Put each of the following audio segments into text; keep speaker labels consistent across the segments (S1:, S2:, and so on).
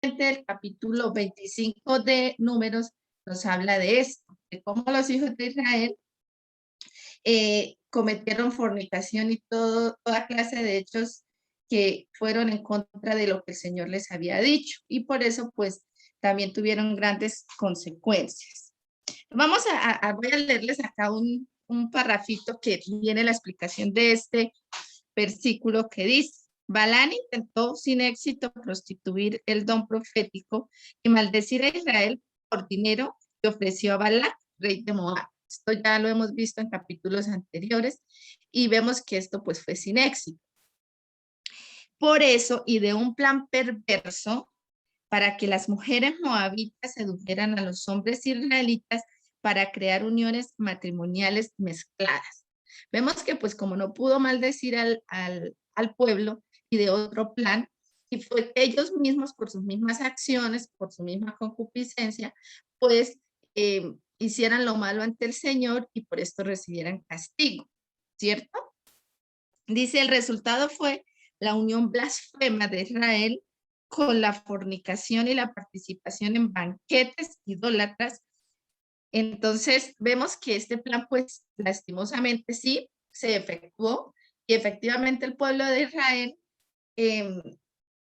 S1: el capítulo 25 de Números nos habla de esto, de cómo los hijos de Israel cometieron fornicación y toda clase de hechos que fueron en contra de lo que el Señor les había dicho. Y por eso, pues, también tuvieron grandes consecuencias. Voy a leerles acá un parrafito que viene la explicación de este versículo que dice: Balán intentó sin éxito prostituir el don profético y maldecir a Israel por dinero que ofreció a Balac, rey de Moab. Esto ya lo hemos visto en capítulos anteriores y vemos que esto pues fue sin éxito. Por eso, y de un plan perverso, para que las mujeres moabitas sedujeran a los hombres israelitas para crear uniones matrimoniales mezcladas. Vemos que pues como no pudo maldecir al pueblo y de otro plan, y fue que ellos mismos por sus mismas acciones, por su misma concupiscencia, pues hicieran lo malo ante el Señor y por esto recibieran castigo, ¿cierto? Dice, el resultado fue la unión blasfema de Israel con la fornicación y la participación en banquetes idólatras. Entonces, vemos que este plan, pues, lastimosamente sí se efectuó y efectivamente el pueblo de Israel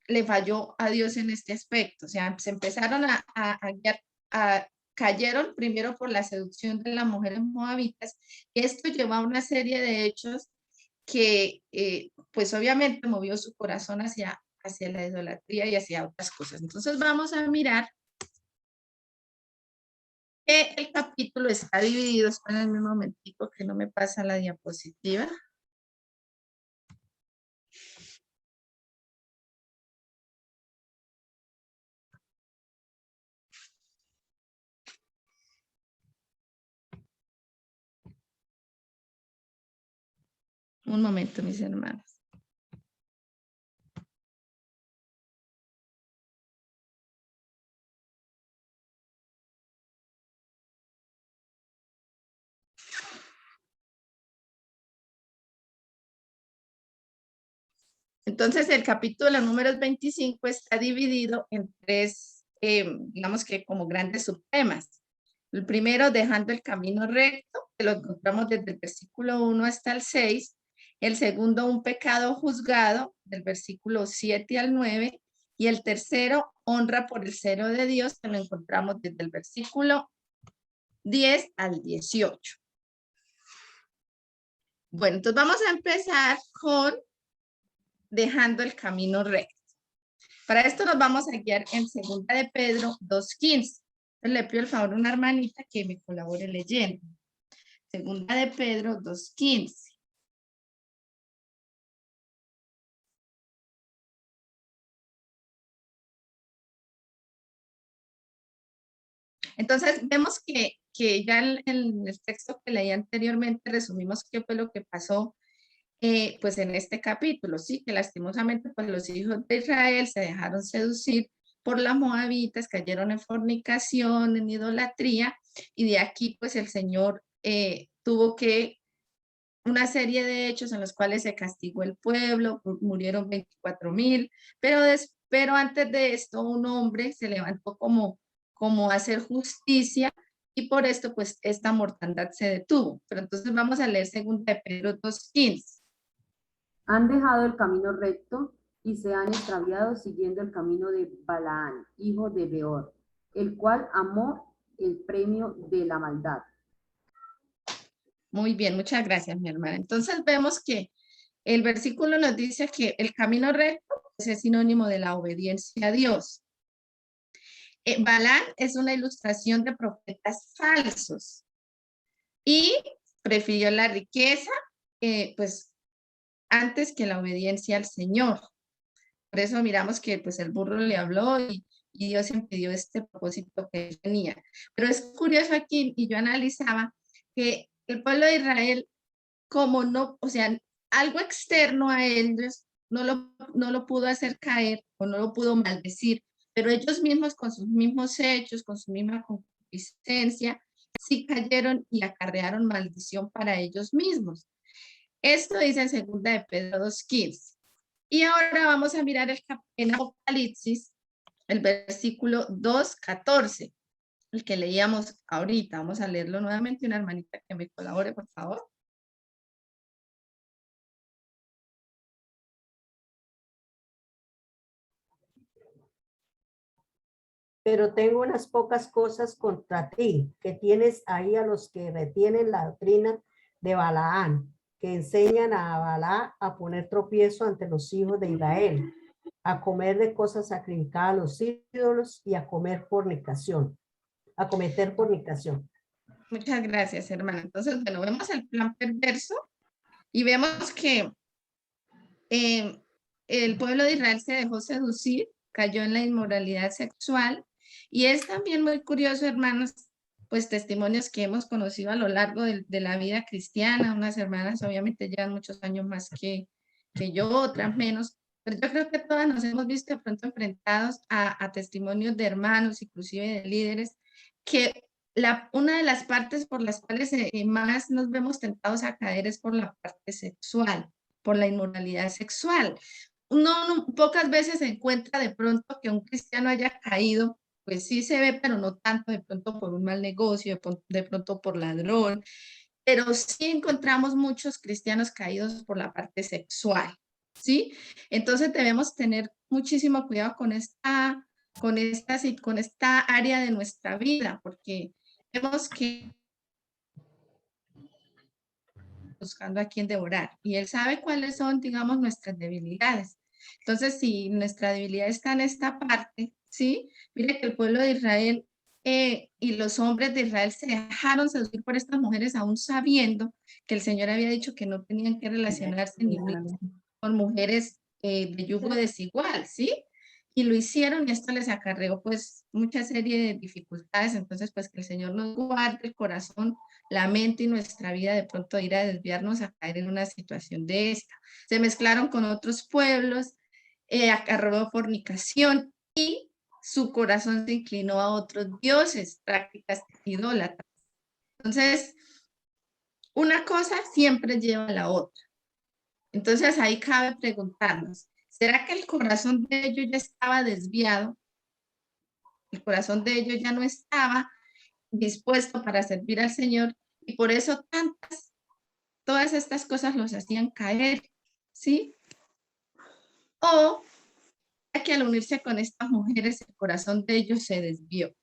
S1: le falló a Dios en este aspecto. O sea, se empezaron cayeron primero por la seducción de las mujeres moabitas y esto llevó a una serie de hechos que pues obviamente movió su corazón hacia la idolatría y hacia otras cosas. Entonces vamos a mirar que el capítulo está dividido, espérenme un momentico que no me pasa la diapositiva. Un momento, mis hermanos. Entonces, el capítulo número 25 está dividido en tres, digamos que como grandes subtemas. El primero, dejando el camino recto, que lo encontramos desde el versículo 1 hasta el 6. El segundo, un pecado juzgado, del versículo 7 al 9. Y el tercero, honra por el celo de Dios, que lo encontramos desde el versículo 10 al 18. Bueno, entonces vamos a empezar con dejando el camino recto. Para esto nos vamos a guiar en 2 de Pedro 2:15. Le pido el favor a una hermanita que me colabore leyendo. 2 de Pedro 2:15. Entonces, vemos que ya en el texto que leí anteriormente resumimos qué fue lo que pasó pues en este capítulo, sí, que lastimosamente pues los hijos de Israel se dejaron seducir por las moabitas, cayeron en fornicación, en idolatría, y de aquí pues el Señor tuvo que una serie de hechos en los cuales se castigó el pueblo, murieron 24,000, pero antes de esto un hombre se levantó como a hacer justicia y por esto pues esta mortandad se detuvo. Pero entonces vamos a leer 2 de Pedro 2:15.
S2: Han dejado el camino recto y se han extraviado siguiendo el camino de Balaán, hijo de Beor, el cual amó el premio de la maldad.
S1: Muy bien, muchas gracias, mi hermana. Entonces vemos que el versículo nos dice que el camino recto es sinónimo de la obediencia a Dios. Balaam es una ilustración de profetas falsos y prefirió la riqueza, pues, antes que la obediencia al Señor. Por eso miramos que pues el burro le habló y Dios impidió este propósito que él tenía. Pero es curioso aquí, y yo analizaba que el pueblo de Israel, como no, o sea, algo externo a ellos no lo pudo hacer caer o no lo pudo maldecir, pero ellos mismos con sus mismos hechos, con su misma concupiscencia, sí cayeron y acarrearon maldición para ellos mismos. Esto dice en 2 de Pedro 2:15. Y ahora vamos a mirar en Apocalipsis, el versículo 2:14, el que leíamos ahorita. Vamos a leerlo nuevamente. Una hermanita que me colabore, por favor.
S3: Pero tengo unas pocas cosas contra ti, que tienes ahí a los que retienen la doctrina de Balaán, que enseñan a Balá a poner tropiezo ante los hijos de Israel, a comer de cosas sacrificadas a los ídolos y a comer fornicación, a cometer fornicación.
S1: Muchas gracias, hermana. Entonces, bueno, vemos el plan perverso y vemos que el pueblo de Israel se dejó seducir, cayó en la inmoralidad sexual, y es también muy curioso, hermanos, pues testimonios que hemos conocido a lo largo de la vida cristiana. Unas hermanas obviamente llevan muchos años más que yo, otras menos, pero yo creo que todas nos hemos visto de pronto enfrentados a testimonios de hermanos, inclusive de líderes, que una de las partes por las cuales más nos vemos tentados a caer es por la parte sexual, por la inmoralidad sexual. Pocas veces se encuentra de pronto que un cristiano haya caído, pues sí se ve, pero no tanto, de pronto por un mal negocio, de pronto por ladrón, pero sí encontramos muchos cristianos caídos por la parte sexual, ¿sí? Entonces debemos tener muchísimo cuidado con esta área de nuestra vida, porque vemos que buscando a quien devorar, y Él sabe cuáles son, digamos, nuestras debilidades. Entonces, si nuestra debilidad está en esta parte, ¿sí? Mire que el pueblo de Israel y los hombres de Israel se dejaron seducir por estas mujeres, aún sabiendo que el Señor había dicho que no tenían que relacionarse ni con mujeres de yugo desigual, ¿sí? Y lo hicieron, y esto les acarreó pues mucha serie de dificultades. Entonces, pues que el Señor nos guarde el corazón, la mente y nuestra vida de pronto ir a desviarnos a caer en una situación de esta. Se mezclaron con otros pueblos, acarreó fornicación y su corazón se inclinó a otros dioses, prácticas idólatras. Entonces, una cosa siempre lleva a la otra. Entonces ahí cabe preguntarnos, ¿será que el corazón de ellos ya estaba desviado? El corazón de ellos ya no estaba dispuesto para servir al Señor, y por eso todas estas cosas los hacían caer, ¿sí? O que al unirse con estas mujeres el corazón de ellos se desvió.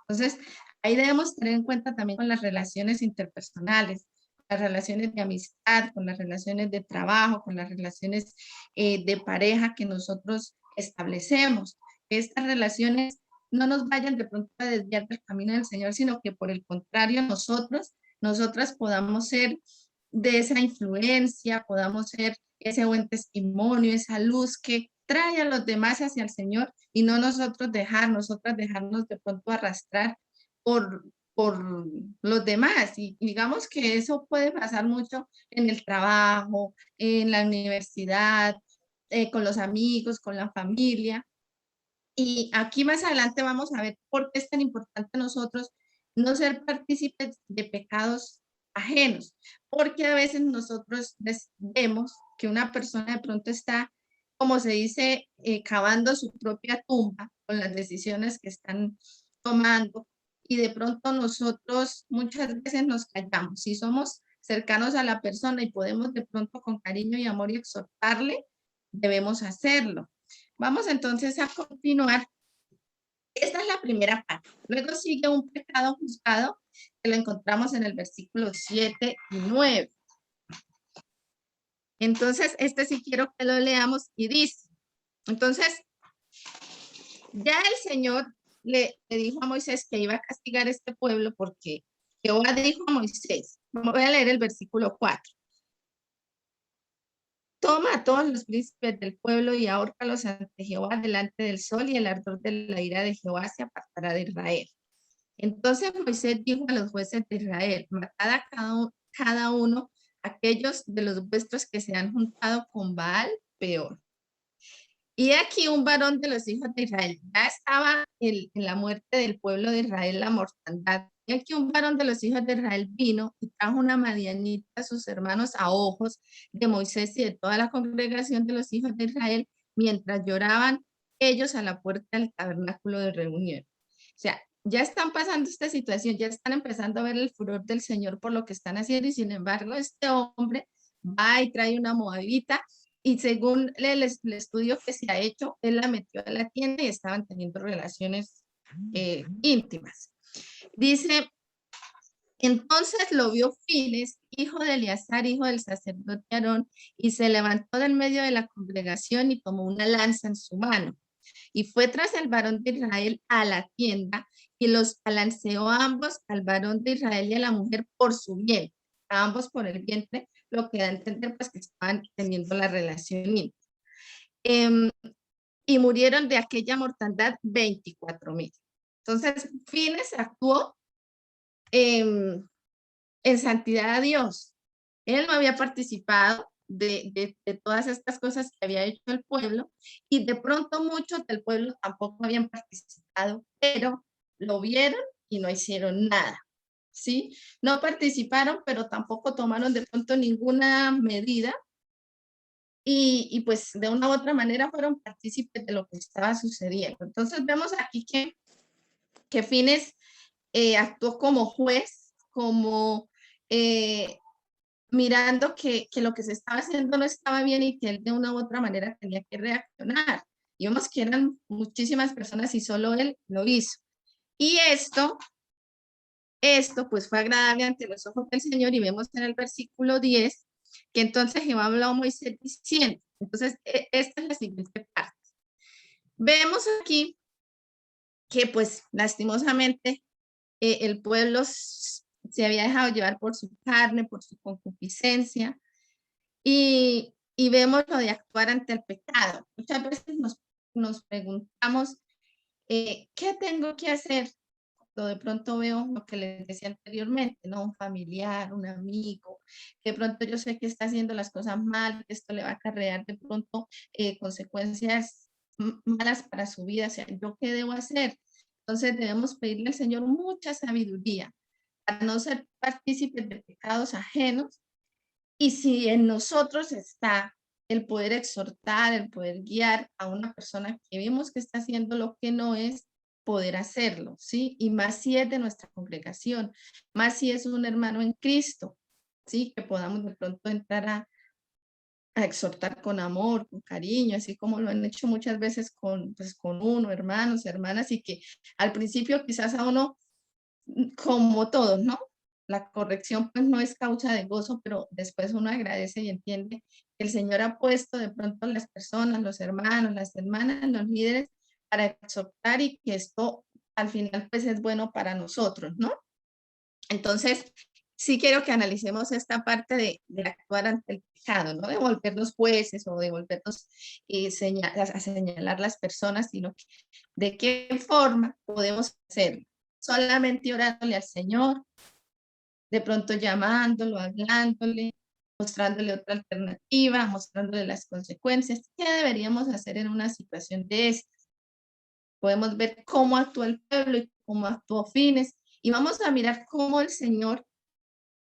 S1: Entonces, ahí debemos tener en cuenta también con las relaciones interpersonales, las relaciones de amistad, con las relaciones de trabajo, con las relaciones de pareja que nosotros establecemos. Estas relaciones no nos vayan de pronto a desviar del camino del Señor, sino que por el contrario nosotras podamos ser de esa influencia, podamos ser ese buen testimonio, esa luz que trae a los demás hacia el Señor, y no nosotras dejarnos de pronto arrastrar por los demás. Y digamos que eso puede pasar mucho en el trabajo, en la universidad, con los amigos, con la familia. Y aquí más adelante vamos a ver por qué es tan importante nosotros no ser partícipes de pecados ajenos, porque a veces nosotros vemos que una persona de pronto está, como se dice, cavando su propia tumba con las decisiones que están tomando, y de pronto nosotros muchas veces nos callamos. Si somos cercanos a la persona y podemos de pronto con cariño y amor y exhortarle, debemos hacerlo. Vamos entonces a continuar. Esta es la primera parte. Luego sigue un pecado juzgado, que lo encontramos en el versículo 7 y 9. Entonces, este sí quiero que lo leamos, y dice, entonces, ya el Señor le dijo a Moisés que iba a castigar a este pueblo, porque Jehová dijo a Moisés, voy a leer el versículo 4. Toma a todos los príncipes del pueblo y ahórcalos ante Jehová delante del sol, y el ardor de la ira de Jehová se apartará de Israel. Entonces Moisés dijo a los jueces de Israel, matad a cada uno aquellos de los vuestros que se han juntado con Baal peor. Y aquí un varón de los hijos de Israel, ya estaba en la muerte del pueblo de Israel la mortandad. Y aquí un varón de los hijos de Israel vino y trajo una madianita a sus hermanos a ojos de Moisés y de toda la congregación de los hijos de Israel, mientras lloraban ellos a la puerta del tabernáculo de reunión. O sea, ya están pasando esta situación, ya están empezando a ver el furor del Señor por lo que están haciendo y sin embargo este hombre va y trae una moabita y según el estudio que se ha hecho, él la metió a la tienda y estaban teniendo relaciones íntimas. Dice, entonces lo vio Files, hijo de Eleazar, hijo del sacerdote Aarón, y se levantó del medio de la congregación y tomó una lanza en su mano. Y fue tras el varón de Israel a la tienda y los balanceó a ambos, al varón de Israel y a la mujer por su bien, a ambos por el vientre, lo que da a entender pues que estaban teniendo la relación íntima. Y murieron de aquella mortandad 24,000. Entonces, Fines actuó en santidad a Dios. Él no había participado de todas estas cosas que había hecho el pueblo y de pronto muchos del pueblo tampoco habían participado, pero lo vieron y no hicieron nada, ¿sí? No participaron, pero tampoco tomaron de pronto ninguna medida y pues de una u otra manera fueron partícipes de lo que estaba sucediendo. Entonces vemos aquí que Fines actuó como juez, como mirando que lo que se estaba haciendo no estaba bien y que él de una u otra manera tenía que reaccionar. Y vemos que eran muchísimas personas y solo él lo hizo. Y esto pues fue agradable ante los ojos del Señor y vemos en el versículo 10 que entonces Jehová habló a Moisés diciendo, entonces esta es la siguiente parte. Vemos aquí que pues lastimosamente el pueblo se había dejado llevar por su carne, por su concupiscencia, y vemos lo de actuar ante el pecado. Muchas veces nos preguntamos, ¿qué tengo que hacer? Cuando de pronto veo lo que les decía anteriormente, ¿no? Un familiar, un amigo, que de pronto yo sé que está haciendo las cosas mal, que esto le va a acarrear de pronto consecuencias malas para su vida, o sea, ¿yo qué debo hacer? Entonces debemos pedirle al Señor mucha sabiduría para no ser partícipes de pecados ajenos y si en nosotros está el poder exhortar, el poder guiar a una persona que vimos que está haciendo lo que no es, poder hacerlo, ¿sí? Y más si es de nuestra congregación, más si es un hermano en Cristo, ¿sí? Que podamos de pronto entrar a exhortar con amor, con cariño, así como lo han hecho muchas veces pues, con uno, hermanos, hermanas, y que al principio quizás a uno, como todos, ¿no? La corrección pues no es causa de gozo, pero después uno agradece y entiende que el Señor ha puesto de pronto las personas, los hermanos, las hermanas, los líderes para exhortar y que esto al final pues es bueno para nosotros, ¿no? Entonces, sí quiero que analicemos esta parte de actuar ante el pecado, no de volvernos jueces o de volvernos a señalar las personas, sino que de qué forma podemos hacerlo. Solamente orándole al Señor, de pronto llamándolo, hablándole, mostrándole otra alternativa, mostrándole las consecuencias. ¿Qué deberíamos hacer en una situación de estas? Podemos ver cómo actuó el pueblo y cómo actuó Fines y vamos a mirar cómo el Señor,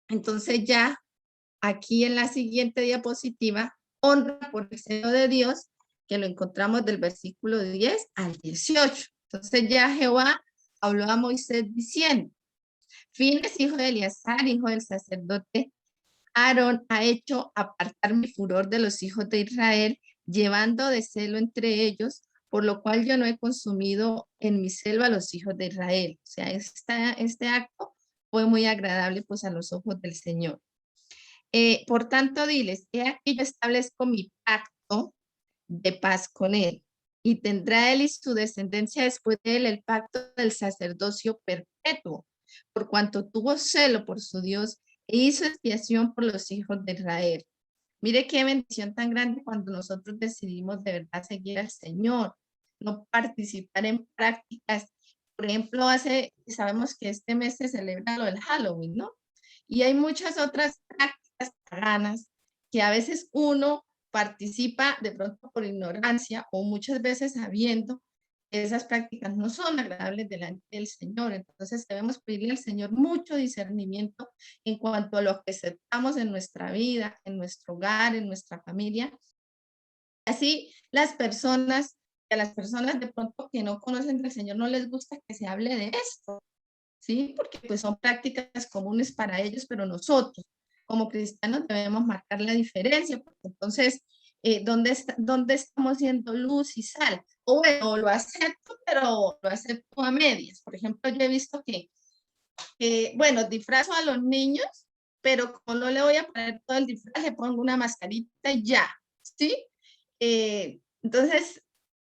S1: entonces ya aquí en la siguiente diapositiva, honra por el seno de Dios, que lo encontramos del versículo 10 al 18. Entonces ya Jehová habló a Moisés diciendo, Fines, hijo de Eleazar, hijo del sacerdote Aarón, ha hecho apartar mi furor de los hijos de Israel, llevando de celo entre ellos, por lo cual yo no he consumido en mi celo a los hijos de Israel. O sea, este acto fue muy agradable pues a los ojos del Señor. Por tanto, diles, he aquí yo establezco mi pacto de paz con él, y tendrá él y su descendencia después de él el pacto del sacerdocio perpetuo, por cuanto tuvo celo por su Dios e hizo expiación por los hijos de Israel. Mire qué bendición tan grande cuando nosotros decidimos de verdad seguir al Señor, no participar en prácticas. Por ejemplo, sabemos que este mes se celebra lo del Halloween, ¿no? Y hay muchas otras prácticas paganas que a veces uno participa de pronto por ignorancia o muchas veces sabiendo que esas prácticas no son agradables delante del Señor. Entonces debemos pedirle al Señor mucho discernimiento en cuanto a lo que aceptamos en nuestra vida, en nuestro hogar, en nuestra familia. Así las personas a las personas de pronto que no conocen del Señor no les gusta que se hable de esto, ¿sí? Porque pues son prácticas comunes para ellos, pero nosotros como cristianos debemos marcar la diferencia, porque entonces, ¿dónde estamos siendo luz y sal? O bueno, lo acepto, pero lo acepto a medias. Por ejemplo, yo he visto bueno, disfrazo a los niños, pero como no le voy a poner todo el disfraz, le pongo una mascarita y ya, ¿sí? Entonces,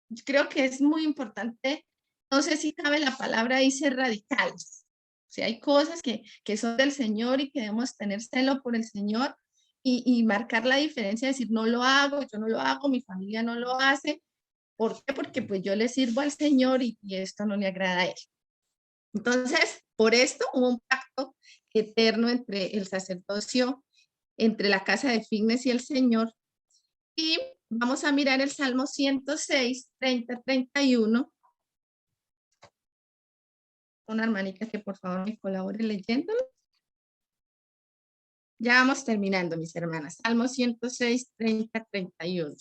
S1: yo creo que es muy importante, no sé si cabe la palabra ahí, ser radicales. O sea, hay cosas que son del Señor y que debemos tener celo por el Señor y marcar la diferencia, decir, no lo hago, yo no lo hago, mi familia no lo hace. ¿Por qué? Porque pues yo le sirvo al Señor y esto no le agrada a Él. Entonces, por esto hubo un pacto eterno entre el sacerdocio, entre la casa de Fignes y el Señor. Y vamos a mirar el Salmo 106, 30, 31. Una hermanita que por favor me colabore leyéndolo. Ya vamos terminando, mis hermanas. Salmo 106, 30, 31.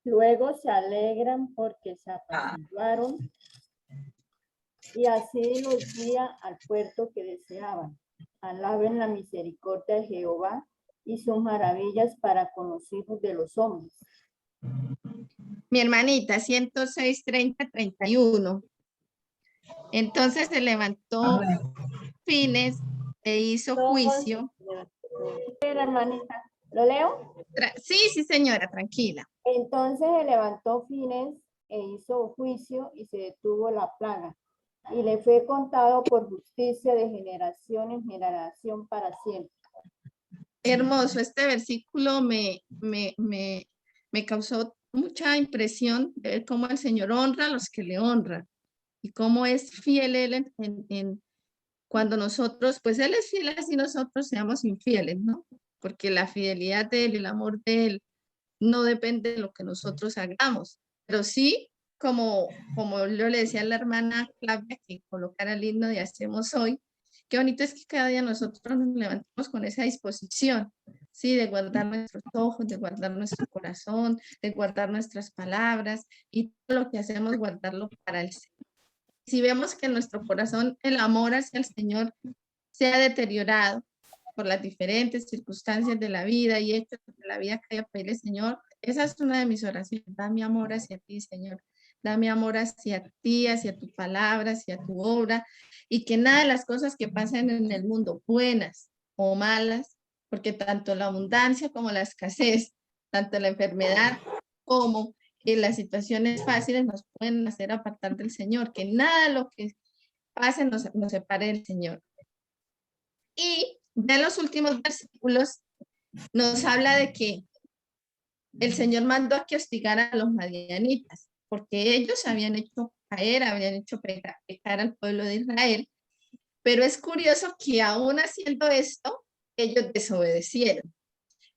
S4: Luego se alegran porque se apaciguaron y así los guía al puerto que deseaban. Alaben la misericordia de Jehová y sus maravillas para con los hijos de los hombres.
S1: Mi hermanita, 106, 30, 31. Entonces se levantó Fines e hizo juicio.
S4: Espera, hermanita, ¿lo leo?
S1: Sí, sí, señora, tranquila.
S4: Entonces se levantó Fines e hizo juicio y se detuvo la plaga. Y le fue contado por justicia de generación en generación para siempre.
S1: Hermoso, este versículo me causó mucha impresión de ver cómo el Señor honra a los que le honran y cómo es fiel Él cuando nosotros, pues Él es fiel así nosotros seamos infieles, ¿no? Porque la fidelidad de Él, el amor de Él, no depende de lo que nosotros hagamos, pero sí, como yo le decía a la hermana Claudia que colocara el himno de Hacemos Hoy, qué bonito es que cada día nosotros nos levantemos con esa disposición, sí, de guardar nuestros ojos, de guardar nuestro corazón, de guardar nuestras palabras y todo lo que hacemos guardarlo para el Señor. Si vemos que en nuestro corazón el amor hacia el Señor se ha deteriorado por las diferentes circunstancias de la vida y hechos de la vida que haya pedido el Señor, esa es una de mis oraciones. Da mi amor hacia ti, Señor. Da mi amor hacia ti, hacia tu palabra, hacia tu obra, y que nada de las cosas que pasan en el mundo, buenas o malas, porque tanto la abundancia como la escasez, tanto la enfermedad como las situaciones fáciles nos pueden hacer apartar del Señor, que nada de lo que pase nos separe del Señor. Y de los últimos versículos nos habla de que el Señor mandó a que hostigaran a los madianitas, porque ellos habían hecho caer, habían hecho pecar al pueblo de Israel, pero es curioso que aún haciendo esto, ellos desobedecieron.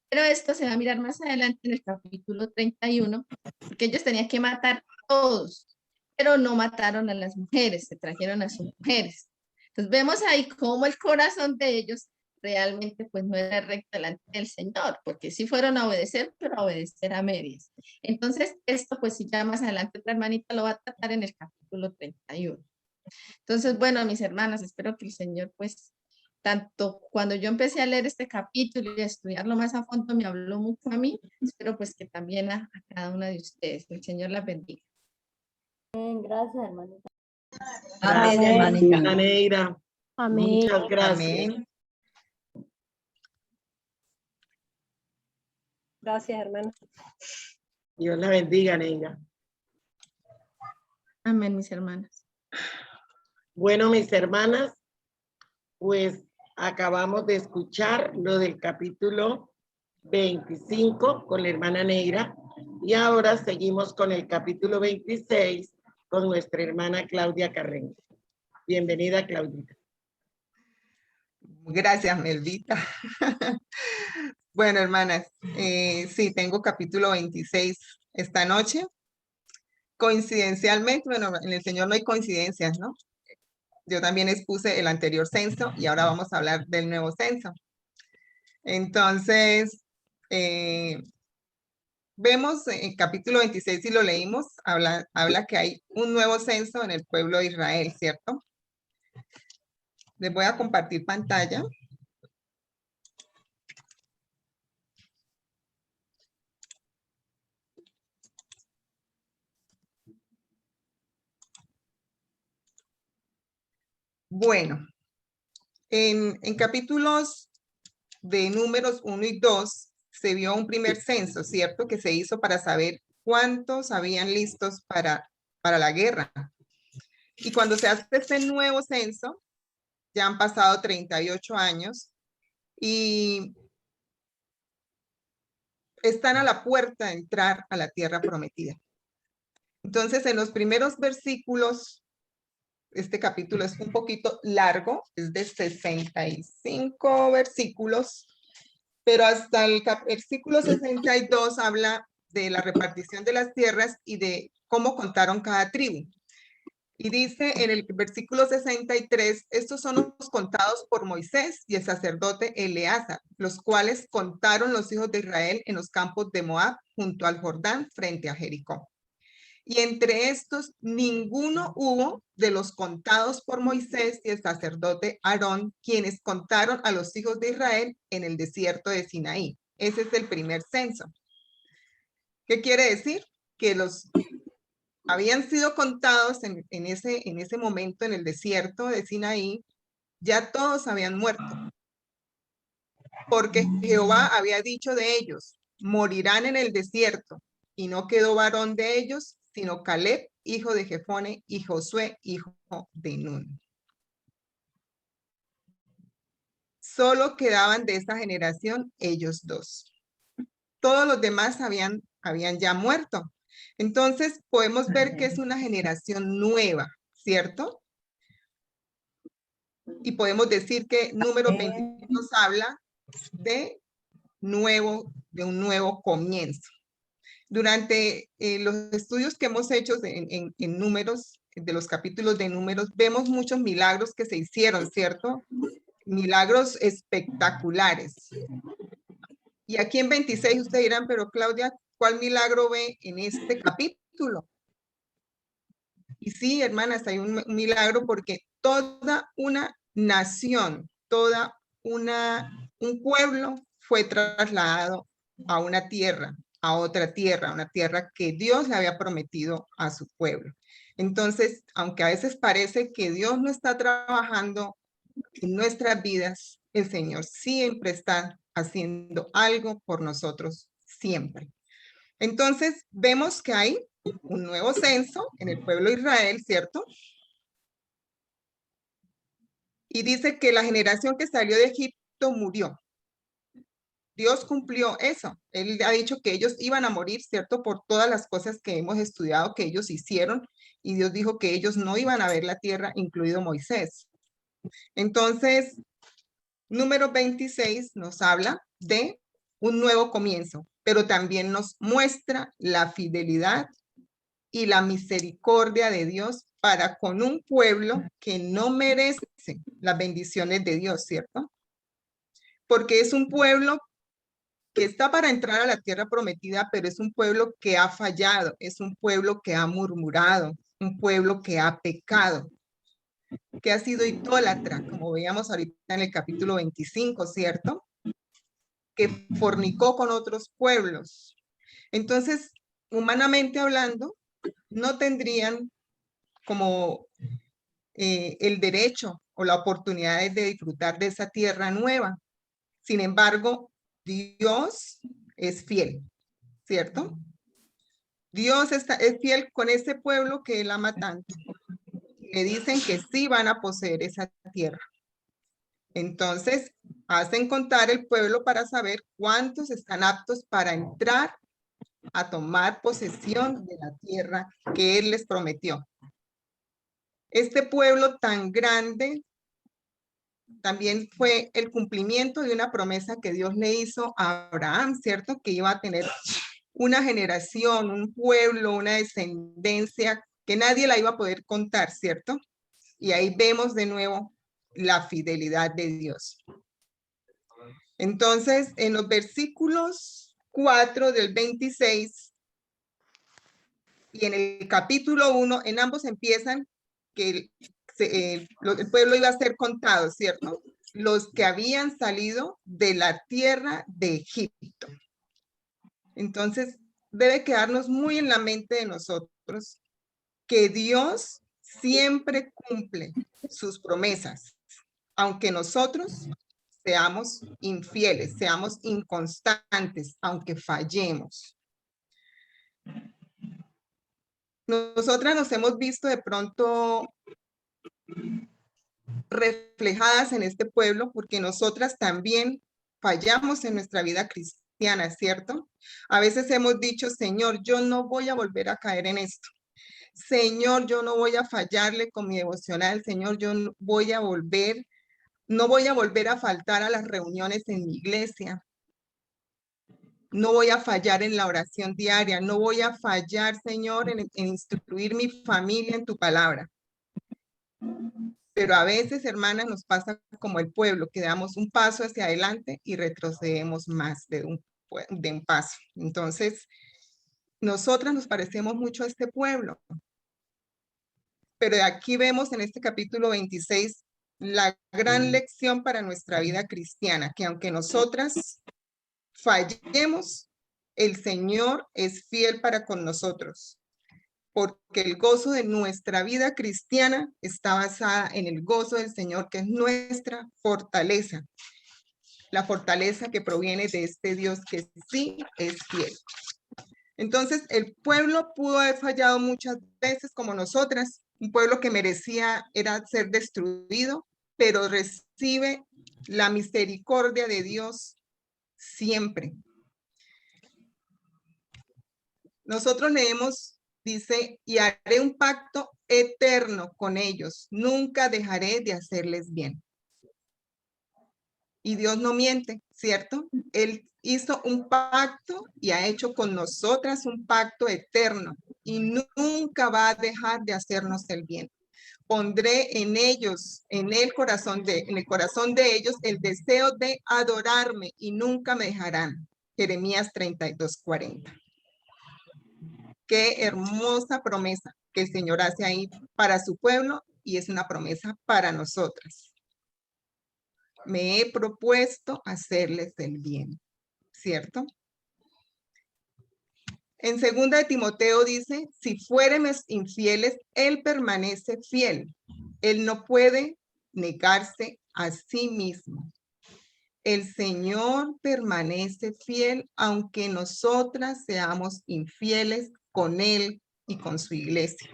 S1: Pero esto se va a mirar más adelante en el capítulo 31, porque ellos tenían que matar a todos, pero no mataron a las mujeres, se trajeron a sus mujeres. Entonces vemos ahí cómo el corazón de ellos realmente pues no era recto delante del Señor, porque sí fueron a obedecer, pero a obedecer a medias. Entonces esto pues si ya más adelante otra hermanita lo va a tratar en el capítulo 31. Entonces, bueno, mis hermanas, espero que el Señor pues tanto cuando yo empecé a leer este capítulo y a estudiarlo más a fondo me habló mucho a mí, espero pues que también a cada una de ustedes. El Señor la bendiga.
S4: Bien, gracias, hermanita.
S3: Amén,
S5: Amén,
S3: hermanita.
S5: Neira.
S6: Amén.
S5: Muchas gracias.
S3: Amén.
S6: Gracias, hermano.
S5: Dios la bendiga, Neira.
S1: Amén, mis hermanas.
S5: Bueno, mis hermanas, pues acabamos de escuchar lo del capítulo 25 con la hermana Neira y ahora seguimos con el capítulo 26 con nuestra hermana Claudia Carreño. Bienvenida, Claudita.
S7: Gracias, Melvita. Bueno, hermanas, sí, tengo capítulo 26 esta noche. Coincidencialmente, bueno, en el Señor no hay coincidencias, ¿no? Yo también expuse el anterior censo y ahora vamos a hablar del nuevo censo. Entonces, vemos en capítulo 26, si lo leímos, habla que hay un nuevo censo en el pueblo de Israel, ¿cierto? Les voy a compartir pantalla. Bueno, en capítulos de Números 1 y 2 se vio un primer censo, ¿cierto? Que se hizo para saber cuántos habían listos para la guerra. Y cuando se hace este nuevo censo, ya han pasado 38 años y están a la puerta de entrar a la tierra prometida. Entonces, en los primeros versículos, este capítulo es un poquito largo, es de 65 versículos, pero hasta el versículo 62 habla de la repartición de las tierras y de cómo contaron cada tribu. Y dice en el versículo 63, estos son los contados por Moisés y el sacerdote Eleazar, los cuales contaron los hijos de Israel en los campos de Moab junto al Jordán frente a Jericó. Y entre estos ninguno hubo de los contados por Moisés y el sacerdote Aarón, quienes contaron a los hijos de Israel en el desierto de Sinaí. Ese es el primer censo. ¿Qué quiere decir? Que los habían sido contados en ese momento en el desierto de Sinaí, ya todos habían muerto. Porque Jehová había dicho de ellos, morirán en el desierto, y no quedó varón de ellos, sino Caleb, hijo de Jefone, y Josué, hijo de Nun. Solo quedaban de esa generación ellos dos. Todos los demás habían ya muerto. Entonces podemos ver que es una generación nueva, ¿cierto? Y podemos decir que número 20 nos habla de un nuevo comienzo. Durante los estudios que hemos hecho en números, de los capítulos de números, vemos muchos milagros que se hicieron, ¿cierto? Milagros espectaculares. Y aquí en 26 ustedes dirán, pero Claudia, ¿cuál milagro ve en este capítulo? Y sí, hermanas, hay un milagro porque toda una nación, un pueblo fue trasladado a una tierra, a otra tierra, a una tierra que Dios le había prometido a su pueblo. Entonces, aunque a veces parece que Dios no está trabajando en nuestras vidas, el Señor siempre está haciendo algo por nosotros, siempre. Entonces, vemos que hay un nuevo censo en el pueblo de Israel, ¿cierto? Y dice que la generación que salió de Egipto murió. Dios cumplió eso. Él ha dicho que ellos iban a morir, ¿cierto? Por todas las cosas que hemos estudiado que ellos hicieron. Y Dios dijo que ellos no iban a ver la tierra, incluido Moisés. Entonces, número 26 nos habla de un nuevo comienzo, pero también nos muestra la fidelidad y la misericordia de Dios para con un pueblo que no merece las bendiciones de Dios, ¿cierto? Porque es un pueblo que está para entrar a la tierra prometida, pero es un pueblo que ha fallado, es un pueblo que ha murmurado, un pueblo que ha pecado, que ha sido idólatra, como veíamos ahorita en el capítulo 25, ¿cierto? Que fornicó con otros pueblos. Entonces, humanamente hablando, no tendrían como el derecho o la oportunidad de disfrutar de esa tierra nueva. Sin embargo, Dios es fiel, ¿cierto? Dios es fiel con ese pueblo que Él ama tanto. Le dicen que sí van a poseer esa tierra. Entonces, hacen contar el pueblo para saber cuántos están aptos para entrar a tomar posesión de la tierra que Él les prometió. Este pueblo tan grande también fue el cumplimiento de una promesa que Dios le hizo a Abraham, ¿cierto? Que iba a tener una generación, un pueblo, una descendencia que nadie la iba a poder contar, ¿cierto? Y ahí vemos de nuevo la fidelidad de Dios. Entonces, en los versículos 4 del 26 y en el capítulo 1, en ambos empiezan que el pueblo iba a ser contado, ¿cierto? Los que habían salido de la tierra de Egipto. Entonces, debe quedarnos muy en la mente de nosotros que Dios siempre cumple sus promesas, aunque nosotros seamos infieles, seamos inconstantes, aunque fallemos. Nosotras nos hemos visto de pronto reflejadas en este pueblo porque nosotras también fallamos en nuestra vida cristiana, ¿cierto? A veces hemos dicho, Señor, yo no voy a volver a caer en esto. Señor, yo no voy a fallarle con mi devocional. Señor, yo no voy a volver a faltar a las reuniones en mi iglesia. No voy a fallar en la oración diaria. No voy a fallar, Señor, en instruir mi familia en tu palabra. Pero a veces, hermanas, nos pasa como el pueblo, que damos un paso hacia adelante y retrocedemos más de un paso. Entonces, nosotras nos parecemos mucho a este pueblo. Pero aquí vemos en este capítulo 26 la gran lección para nuestra vida cristiana, que aunque nosotras fallemos, el Señor es fiel para con nosotros, porque el gozo de nuestra vida cristiana está basada en el gozo del Señor, que es nuestra fortaleza, la fortaleza que proviene de este Dios que sí es fiel. Entonces, el pueblo pudo haber fallado muchas veces como nosotras, un pueblo que merecía era ser destruido, pero recibe la misericordia de Dios siempre. Nosotros leemos, dice, y haré un pacto eterno con ellos, nunca dejaré de hacerles bien. Y Dios no miente, ¿cierto? Él hizo un pacto y ha hecho con nosotras un pacto eterno y nunca va a dejar de hacernos el bien. Pondré en ellos, en el corazón de ellos, el deseo de adorarme y nunca me dejarán. Jeremías 32:40. Qué hermosa promesa que el Señor hace ahí para su pueblo y es una promesa para nosotras. Me he propuesto hacerles el bien, ¿cierto? En 2 de Timoteo dice, si fuéremos infieles, Él permanece fiel. Él no puede negarse a sí mismo. El Señor permanece fiel aunque nosotras seamos infieles con Él y con su iglesia.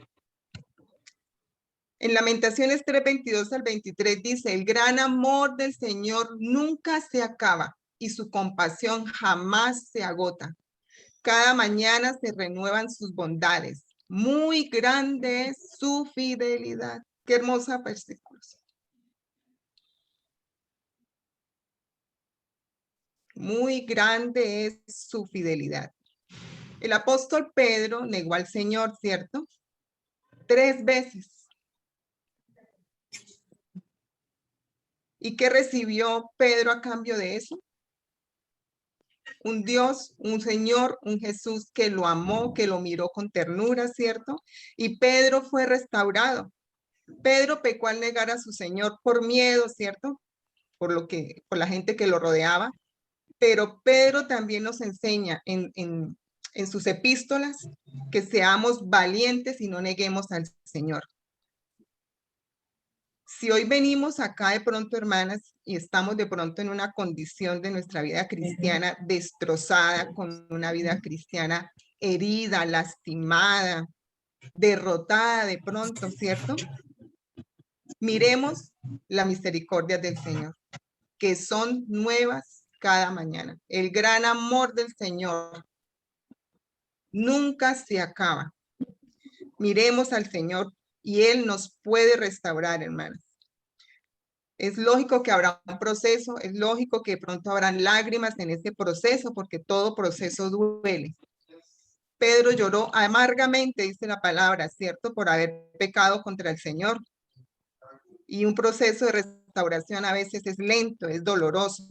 S7: En Lamentaciones 3:22 al 23 dice, el gran amor del Señor nunca se acaba y su compasión jamás se agota. Cada mañana se renuevan sus bondades. Muy grande es su fidelidad. Qué hermosa versículo. Muy grande es su fidelidad. El apóstol Pedro negó al Señor, ¿cierto? 3 veces. ¿Y qué recibió Pedro a cambio de eso? Un Dios, un Señor, un Jesús que lo amó, que lo miró con ternura, ¿cierto? Y Pedro fue restaurado. Pedro pecó al negar a su Señor por miedo, ¿cierto? Por la gente que lo rodeaba. Pero Pedro también nos enseña en sus epístolas que seamos valientes y no neguemos al Señor. Si hoy venimos acá de pronto, hermanas, y estamos de pronto en una condición de nuestra vida cristiana destrozada, con una vida cristiana herida, lastimada, derrotada de pronto, ¿cierto? Miremos la misericordia del Señor, que son nuevas cada mañana. El gran amor del Señor nunca se acaba. Miremos al Señor y Él nos puede restaurar, hermanos. Es lógico que habrá un proceso, es lógico que pronto habrán lágrimas en ese proceso, porque todo proceso duele. Pedro lloró amargamente, dice la palabra, ¿cierto? Por haber pecado contra el Señor. Y un proceso de restauración a veces es lento, es doloroso.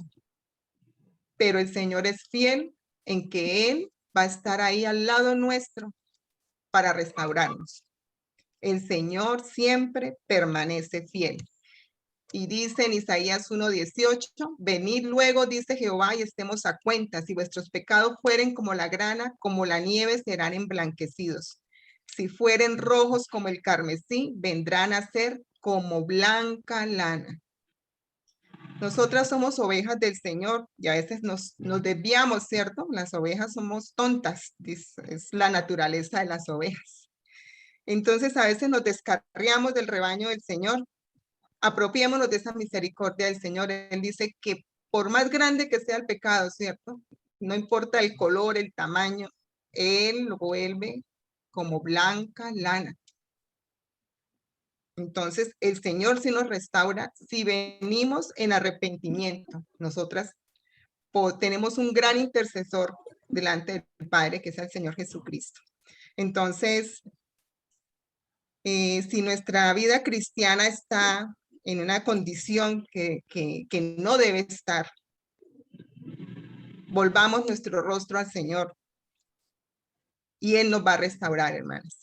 S7: Pero el Señor es fiel en que Él va a estar ahí al lado nuestro para restaurarnos. El Señor siempre permanece fiel. Y dice en Isaías 1:18, venid luego, dice Jehová, y estemos a cuenta. Si vuestros pecados fueren como la grana, como la nieve, serán emblanquecidos. Si fueren rojos como el carmesí, vendrán a ser como blanca lana. Nosotras somos ovejas del Señor y a veces nos desviamos, ¿cierto? Las ovejas somos tontas, es la naturaleza de las ovejas. Entonces a veces nos descarriamos del rebaño del Señor. Apropiémonos de esa misericordia del Señor. Él dice que por más grande que sea el pecado, ¿cierto? No importa el color, el tamaño, Él lo vuelve como blanca lana. Entonces, el Señor sí nos restaura si venimos en arrepentimiento. Nosotras tenemos un gran intercesor delante del Padre, que es el Señor Jesucristo. Entonces, si nuestra vida cristiana está en una condición que no debe estar, volvamos nuestro rostro al Señor y Él nos va a restaurar, hermanas.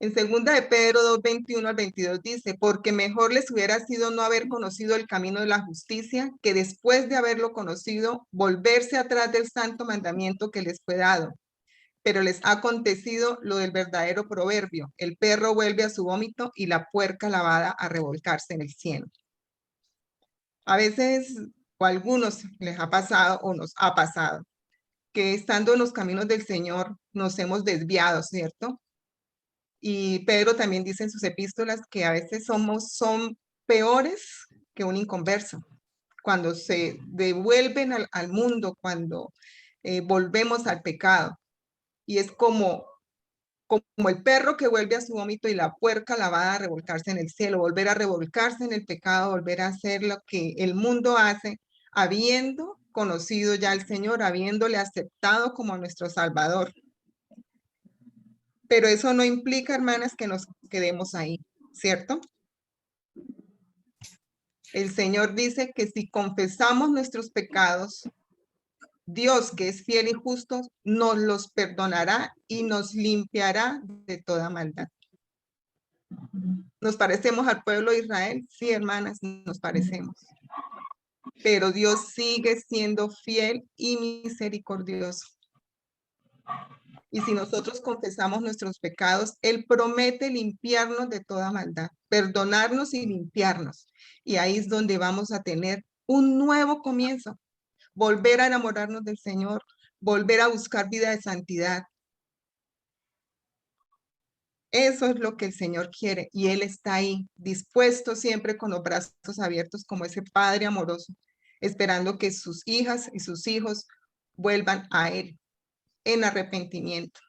S7: En 2 de Pedro 2:21 al 22 dice, porque mejor les hubiera sido no haber conocido el camino de la justicia, que después de haberlo conocido, volverse atrás del santo mandamiento que les fue dado. Pero les ha acontecido lo del verdadero proverbio, el perro vuelve a su vómito y la puerca lavada a revolcarse en el cieno. A veces, o a algunos les ha pasado o nos ha pasado, que estando en los caminos del Señor nos hemos desviado, ¿cierto? Y Pedro también dice en sus epístolas que a veces son peores que un inconverso. Cuando se devuelven al mundo, cuando volvemos al pecado. Y es como el perro que vuelve a su vómito y la puerca lavada a revolcarse en el cielo, volver a revolcarse en el pecado, volver a hacer lo que el mundo hace, habiendo conocido ya al Señor, habiéndole aceptado como nuestro Salvador. Pero eso no implica, hermanas, que nos quedemos ahí, ¿cierto? El Señor dice que si confesamos nuestros pecados, Dios, que es fiel y justo, nos los perdonará y nos limpiará de toda maldad. ¿Nos parecemos al pueblo de Israel? Sí, hermanas, nos parecemos. Pero Dios sigue siendo fiel y misericordioso. Y si nosotros confesamos nuestros pecados, Él promete limpiarnos de toda maldad, perdonarnos y limpiarnos. Y ahí es donde vamos a tener un nuevo comienzo. Volver a enamorarnos del Señor, volver a buscar vida de santidad. Eso es lo que el Señor quiere y Él está ahí, dispuesto siempre con los brazos abiertos como ese Padre amoroso, esperando que sus hijas y sus hijos vuelvan a Él en arrepentimiento.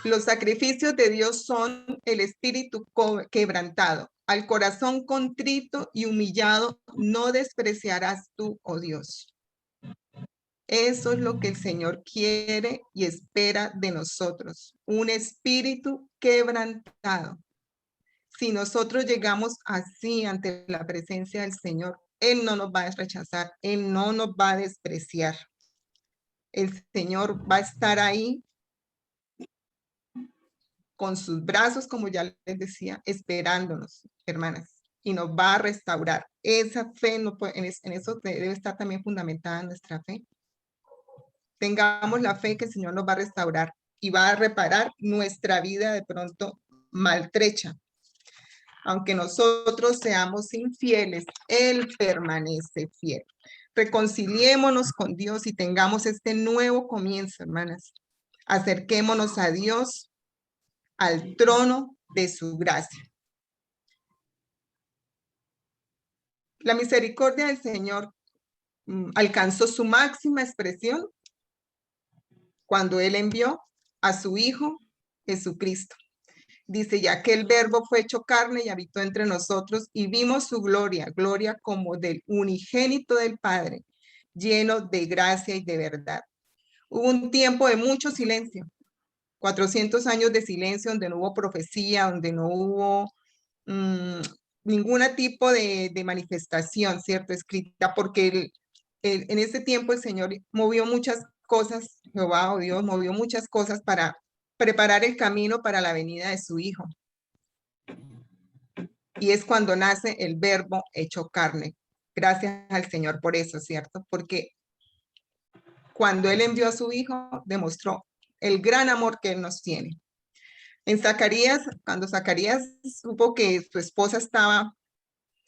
S7: Los sacrificios de Dios son el espíritu quebrantado. Al corazón contrito y humillado no despreciarás tú, oh Dios. Eso es lo que el Señor quiere y espera de nosotros. Un espíritu quebrantado. Si nosotros llegamos así ante la presencia del Señor, Él no nos va a rechazar, Él no nos va a despreciar. El Señor va a estar ahí con sus brazos, como ya les decía, esperándonos, hermanas, y nos va a restaurar. Esa fe, no puede, en eso debe estar también fundamentada nuestra fe. Tengamos la fe que el Señor nos va a restaurar y va a reparar nuestra vida de pronto maltrecha. Aunque nosotros seamos infieles, Él permanece fiel. Reconciliémonos con Dios y tengamos este nuevo comienzo, hermanas. Acerquémonos a Dios, al trono de su gracia. La misericordia del Señor alcanzó su máxima expresión cuando Él envió a su Hijo Jesucristo. Dice, ya que el verbo fue hecho carne y habitó entre nosotros y vimos su gloria, gloria como del unigénito del Padre, lleno de gracia y de verdad. Hubo un tiempo de mucho silencio, 400 años de silencio donde no hubo profecía, donde no hubo ningún tipo de manifestación, ¿cierto? Escrita, porque en ese tiempo el Señor movió muchas cosas, Jehová o Dios movió muchas cosas para preparar el camino para la venida de su Hijo. Y es cuando nace el verbo hecho carne. Gracias al Señor por eso, ¿cierto? Porque cuando Él envió a su Hijo, demostró el gran amor que Él nos tiene. En Zacarías, cuando Zacarías supo que su esposa estaba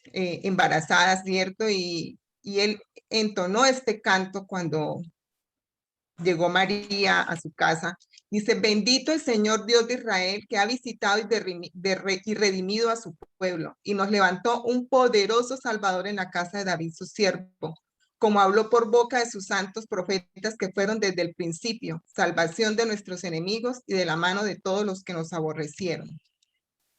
S7: embarazada, ¿cierto? Y él entonó este canto cuando llegó María a su casa. Dice, bendito el Señor Dios de Israel, que ha visitado y redimido a su pueblo, y nos levantó un poderoso Salvador en la casa de David, su siervo, como habló por boca de sus santos profetas que fueron desde el principio, salvación de nuestros enemigos y de la mano de todos los que nos aborrecieron.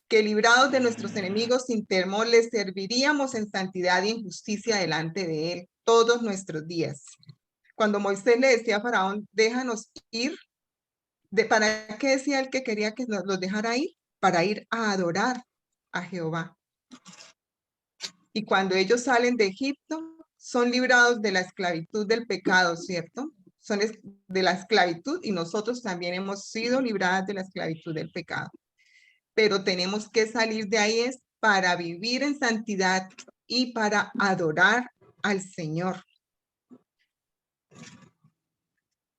S7: Que librados de nuestros enemigos sin temor les serviríamos en santidad y en justicia delante de él todos nuestros días. Cuando Moisés le decía a Faraón, déjanos ir, ¿para qué decía él que quería que los dejara ir? Para ir a adorar a Jehová. Y cuando ellos salen de Egipto, son librados de la esclavitud del pecado, ¿cierto? Son de la esclavitud y nosotros también hemos sido libradas de la esclavitud del pecado. Pero tenemos que salir de ahí es para vivir en santidad y para adorar al Señor.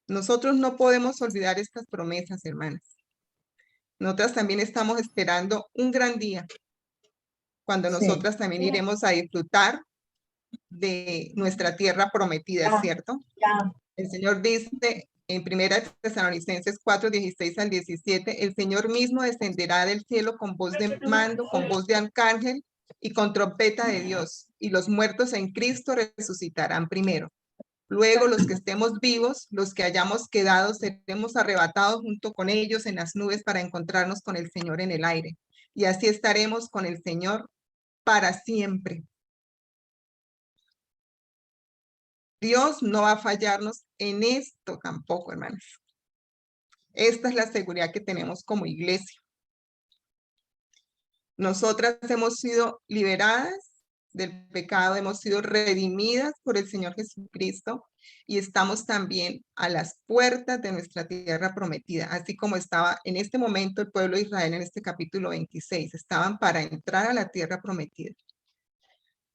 S7: Nosotros no podemos olvidar estas promesas, hermanas. Nosotras también estamos esperando un gran día, cuando nosotras también iremos a disfrutar de nuestra tierra prometida, ¿cierto? El Señor dice en 1 Tesalonicenses 4, 16 al 17, el Señor mismo descenderá del cielo con voz de mando, con voz de arcángel y con trompeta de Dios, y los muertos en Cristo resucitarán primero. Luego los que estemos vivos, los que hayamos quedado, seremos arrebatados junto con ellos en las nubes para encontrarnos con el Señor en el aire. Y así estaremos con el Señor para siempre. Dios no va a fallarnos en esto tampoco, hermanos. Esta es la seguridad que tenemos como iglesia. Nosotras hemos sido liberadas del pecado, hemos sido redimidas por el Señor Jesucristo y estamos también a las puertas de nuestra tierra prometida, así como estaba en este momento el pueblo de Israel en este capítulo 26, estaban para entrar a la tierra prometida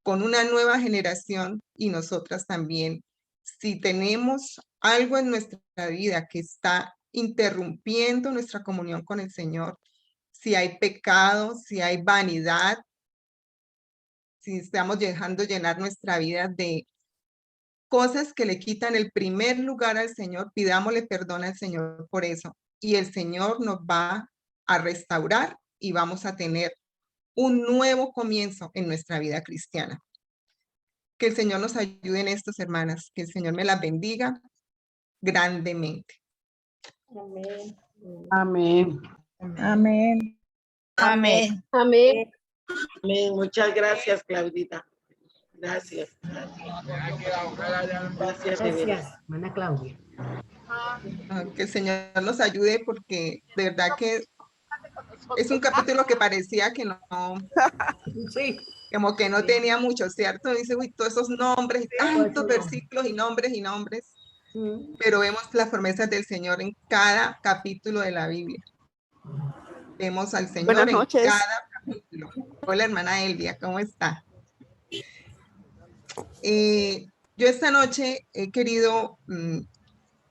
S7: con una nueva generación y nosotras también. Si tenemos algo en nuestra vida que está interrumpiendo nuestra comunión con el Señor, si hay pecado, si hay vanidad, si estamos dejando llenar nuestra vida de cosas que le quitan el primer lugar al Señor, pidámosle perdón al Señor por eso. Y el Señor nos va a restaurar y vamos a tener un nuevo comienzo en nuestra vida cristiana. Que el Señor nos ayude en estos, hermanas. Que el Señor me las bendiga grandemente.
S4: Amén.
S6: Amén.
S8: Amén.
S1: Amén.
S4: Amén.
S5: Amén. Muchas gracias, Claudita. Gracias. Gracias, de veras.
S3: Gracias, hermana Claudia.
S7: Que el Señor nos ayude porque de verdad que es un capítulo que parecía que no,
S3: Sí.
S7: como que no tenía mucho, ¿cierto? Dice, uy, todos esos nombres, tantos versículos y nombres, pero vemos las promesas del Señor en cada capítulo de la Biblia. Vemos al Señor
S8: Buenas
S7: en
S8: noches.
S7: cada capítulo. Hola, hermana Elvia, ¿cómo está? Yo esta noche he querido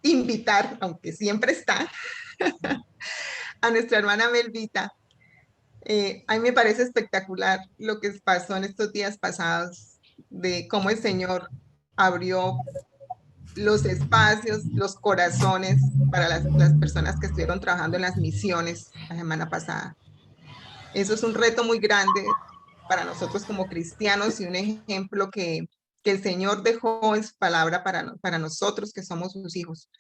S7: invitar, aunque siempre está, a nuestra hermana Melvita. A mí me parece espectacular lo que pasó en estos días pasados, de cómo el Señor abrió los espacios, los corazones para las personas que estuvieron trabajando en las misiones la semana pasada. Eso es un reto muy grande para nosotros como cristianos y un ejemplo que el Señor dejó en su palabra para nosotros que somos sus hijos,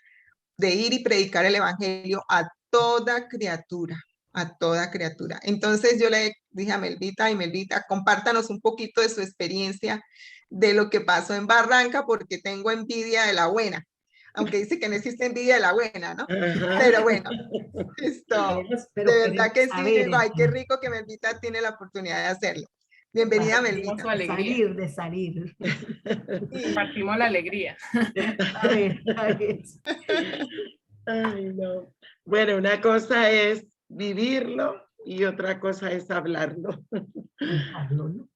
S7: de ir y predicar el evangelio a toda criatura, a toda criatura. Entonces yo le dije a Melvita, y Melvita, compártanos un poquito de su experiencia de lo que pasó en Barranca, porque tengo envidia de la buena. aunque dice que no existe envidia de la buena, ¿no?
S5: Ajá.
S7: Pero bueno, esto,
S3: Pero
S7: de verdad que
S3: queremos
S7: sí,
S3: saber,
S7: digo, ay, qué
S3: entonces,
S7: rico que Melvita tiene la oportunidad de hacerlo. Bienvenida,
S3: para
S6: Compartimos su
S7: Melvita.
S6: alegría.
S3: de salir.
S7: Sí.
S6: Compartimos la alegría.
S3: A ver,
S5: Ay, no. Bueno, una cosa es vivirlo y otra cosa es hablarlo.
S3: dejarlo, ¿no?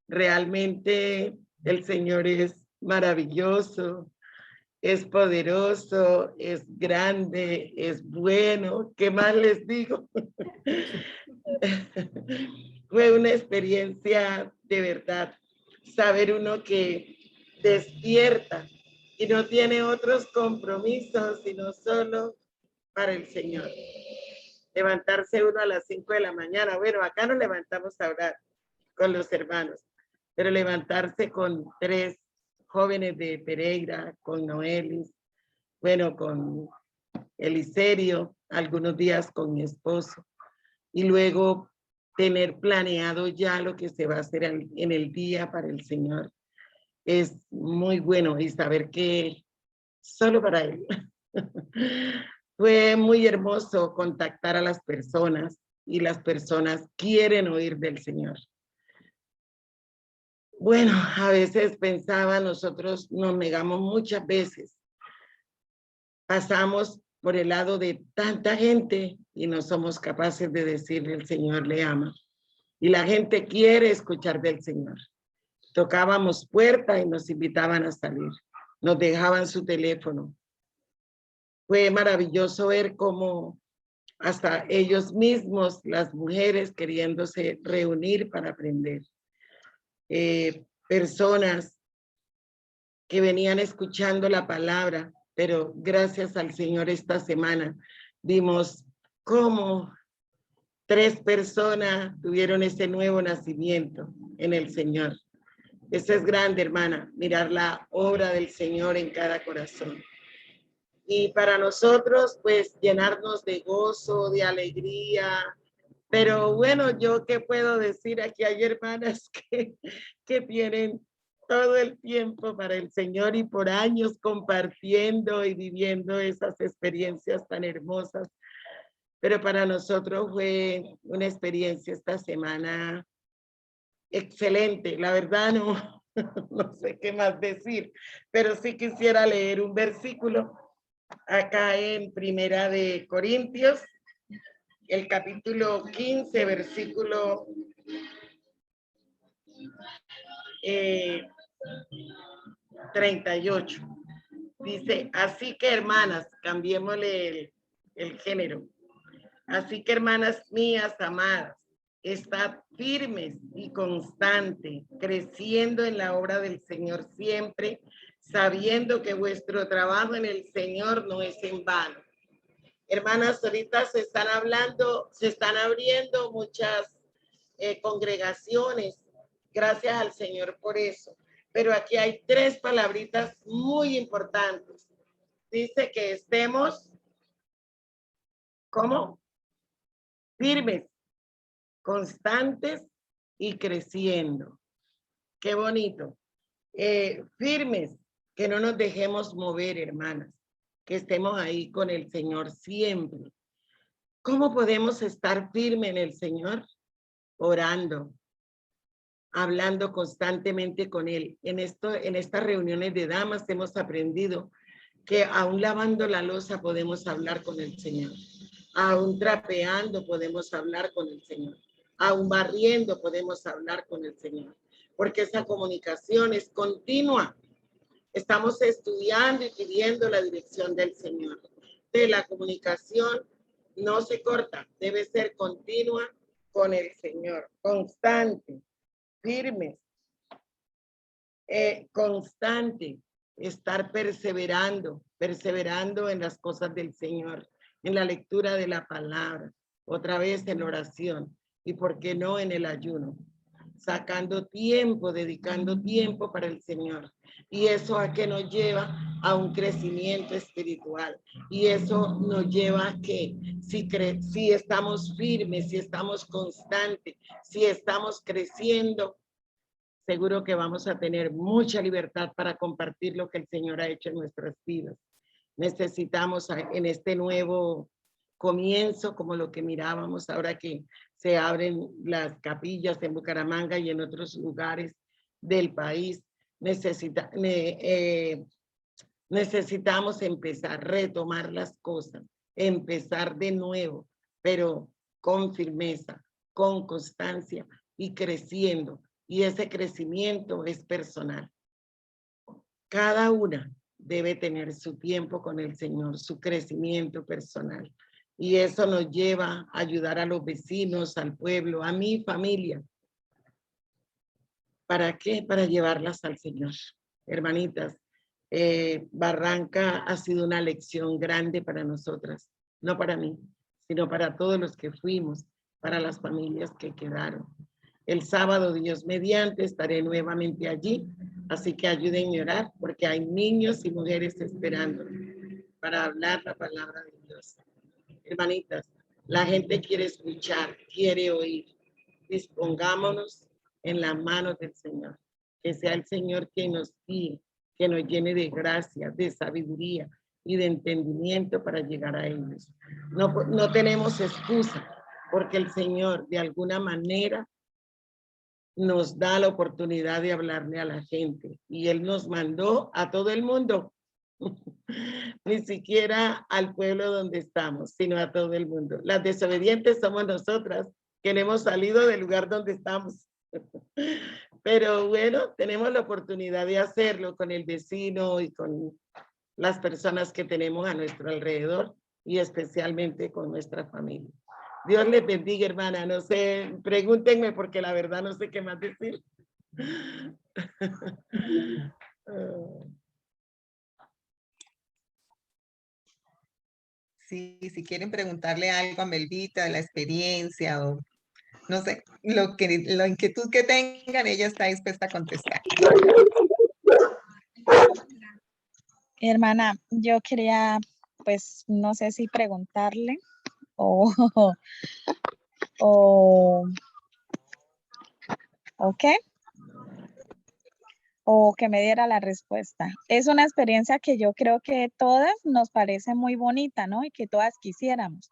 S5: Realmente el Señor es maravilloso, es poderoso, es grande, es bueno. ¿Qué más les digo? Fue una experiencia de verdad. Saber uno que despierta y no tiene otros compromisos, sino solo para el Señor. Levantarse uno a las 5 de la mañana. Bueno, acá nos levantamos a orar con los hermanos, pero levantarse con 3 jóvenes de Pereira, con Noelis, bueno, con Eliserio, algunos días con mi esposo, y luego tener planeado ya lo que se va a hacer en el día para el Señor. Es muy bueno y saber que solo para Él. Fue muy hermoso contactar a las personas y las personas quieren oír del Señor. Bueno, a veces pensaba, nosotros nos negamos muchas veces. Pasamos por el lado de tanta gente y no somos capaces de decirle el Señor le ama. Y la gente quiere escuchar del Señor. Tocábamos puertas y nos invitaban a salir. Nos dejaban su teléfono. Fue maravilloso ver cómo hasta ellos mismos, las mujeres, queriéndose reunir para aprender. Personas que venían escuchando la palabra, pero gracias al Señor esta semana vimos cómo 3 personas tuvieron ese nuevo nacimiento en el Señor. Eso es grande, hermana, mirar la obra del Señor en cada corazón. Y para nosotros, pues, llenarnos de gozo, de alegría. Pero bueno, yo qué puedo decir, aquí hay hermanas que tienen todo el tiempo para el Señor y por años compartiendo y viviendo esas experiencias tan hermosas. Pero para nosotros fue una experiencia esta semana excelente. La verdad no sé qué más decir, pero sí quisiera leer un versículo acá en Primera de Corintios, el capítulo 15, versículo 38. Dice, así que hermanas, cambiémosle el género. Así que hermanas mías amadas, estad firmes y constantes, creciendo en la obra del Señor siempre, sabiendo que vuestro trabajo en el Señor no es en vano. Hermanas, ahorita se están abriendo muchas congregaciones. Gracias al Señor por eso. Pero aquí hay 3 palabritas muy importantes. Dice que estemos, ¿cómo? Firmes, constantes y creciendo. Qué bonito. Firmes, que no nos dejemos mover, hermanas, que estemos ahí con el Señor siempre. ¿Cómo podemos estar firmes en el Señor? Orando, hablando constantemente con Él. En estas reuniones de damas hemos aprendido que aún lavando la loza podemos hablar con el Señor. Aún trapeando podemos hablar con el Señor. Aún barriendo podemos hablar con el Señor. Porque esa comunicación es continua. Estamos estudiando y pidiendo la dirección del Señor. De la comunicación no se corta, debe ser continua con el Señor, constante, firme, constante, estar perseverando en las cosas del Señor, en la lectura de la palabra, otra vez en oración y por qué no en el ayuno, sacando tiempo, dedicando tiempo para el Señor. Y eso a qué nos lleva a un crecimiento espiritual. Y eso nos lleva a que si estamos firmes, si estamos constantes, si estamos creciendo, seguro que vamos a tener mucha libertad para compartir lo que el Señor ha hecho en nuestras vidas. Necesitamos en este nuevo comienzo, como lo que mirábamos ahora que se abren las capillas en Bucaramanga y en otros lugares del país, necesitamos empezar, retomar las cosas, empezar de nuevo, pero con firmeza, con constancia y creciendo. Y ese crecimiento es personal. Cada una debe tener su tiempo con el Señor, su crecimiento personal. Y eso nos lleva a ayudar a los vecinos, al pueblo, a mi familia. ¿Para qué? Para llevarlas al Señor. Hermanitas, Barranca ha sido una lección grande para nosotras, no para mí, sino para todos los que fuimos, para las familias que quedaron. El sábado, Dios mediante, estaré nuevamente allí, así que ayúdenme a orar, porque hay niños y mujeres esperando para hablar la palabra de Dios. Hermanitas, la gente quiere escuchar, quiere oír. Dispongámonos en las manos del Señor. Que sea el Señor quien nos guíe, que nos llene de gracia, de sabiduría y de entendimiento para llegar a ellos. No tenemos excusa, porque el Señor de alguna manera nos da la oportunidad de hablarle a la gente. Y Él nos mandó a todo el mundo. Ni siquiera al pueblo donde estamos, sino a todo el mundo. Las desobedientes somos nosotras, que no hemos salido del lugar donde estamos. Pero bueno, tenemos la oportunidad de hacerlo con el vecino y con las personas que tenemos a nuestro alrededor y especialmente con nuestra familia. Dios les bendiga, hermana. No sé, pregúntenme porque la verdad no sé qué más decir.
S7: Sí, si quieren preguntarle algo a Melvita de la experiencia o no sé, la inquietud que tengan, ella está dispuesta a contestar.
S6: Hermana, yo quería, pues, no sé si preguntarle o, o qué, o que me diera la respuesta. Es una experiencia que yo creo que todas nos parece muy bonita, ¿no? Y que todas quisiéramos.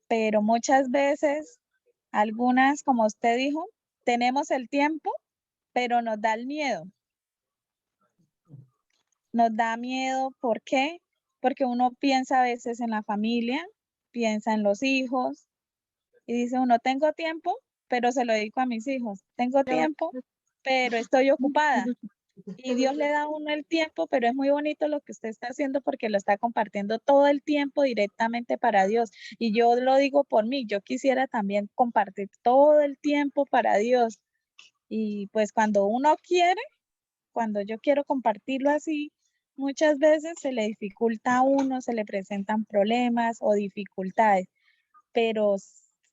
S6: Pero muchas veces, algunas, como usted dijo, tenemos el tiempo, pero nos da el miedo. Nos da miedo, ¿por qué? Porque uno piensa a veces en la familia, piensa en los hijos y dice uno, tengo tiempo, pero se lo dedico a mis hijos. Tengo tiempo, pero estoy ocupada. Y Dios le da a uno el tiempo, pero es muy bonito lo que usted está haciendo porque lo está compartiendo todo el tiempo directamente para Dios. Y yo lo digo por mí, yo quisiera también compartir todo el tiempo para Dios. Y pues cuando uno quiere, cuando yo quiero compartirlo así, muchas veces se le dificulta a uno, se le presentan problemas o dificultades, pero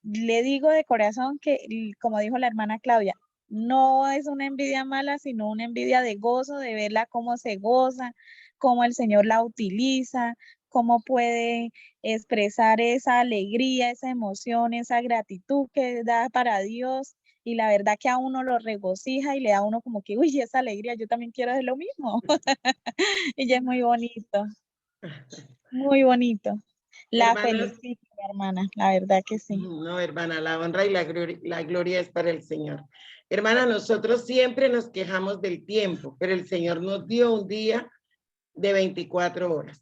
S6: le digo de corazón que, como dijo la hermana Claudia, no es una envidia mala, sino una envidia de gozo, de verla cómo se goza, cómo el Señor la utiliza, cómo puede expresar esa alegría, esa emoción, esa gratitud que da para Dios. Y la verdad que a uno lo regocija y le da a uno como que, uy, esa alegría, yo también quiero hacer lo mismo. Y ya es muy bonito, muy bonito. La
S5: Hermanas,
S6: felicito, hermana, la verdad que sí.
S5: no, hermana, la honra y la gloria es para el Señor. Hermana, nosotros siempre nos quejamos del tiempo, pero el Señor nos dio un día de 24 horas.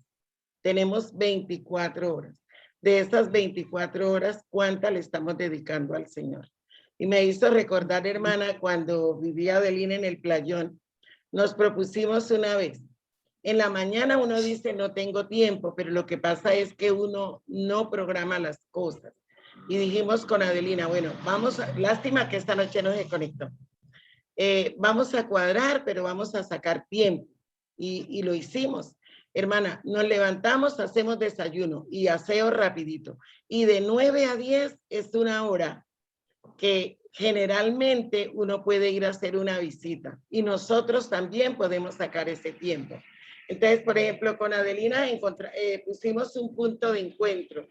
S5: Tenemos 24 horas. De esas 24 horas, ¿cuántas le estamos dedicando al Señor? Y me hizo recordar, hermana, cuando vivía Adelina en el Playón, nos propusimos una vez. En la mañana uno dice, no tengo tiempo, pero lo que pasa es que uno no programa las cosas. Y dijimos con Adelina, bueno, vamos, lástima que esta noche no se conectó. Vamos a cuadrar, pero vamos a sacar tiempo. Y lo hicimos. Hermana, nos levantamos, hacemos desayuno y aseo rapidito. Y de 9 a 10 es una hora que generalmente uno puede ir a hacer una visita. Y nosotros también podemos sacar ese tiempo. Entonces, por ejemplo, con Adelina pusimos un punto de encuentro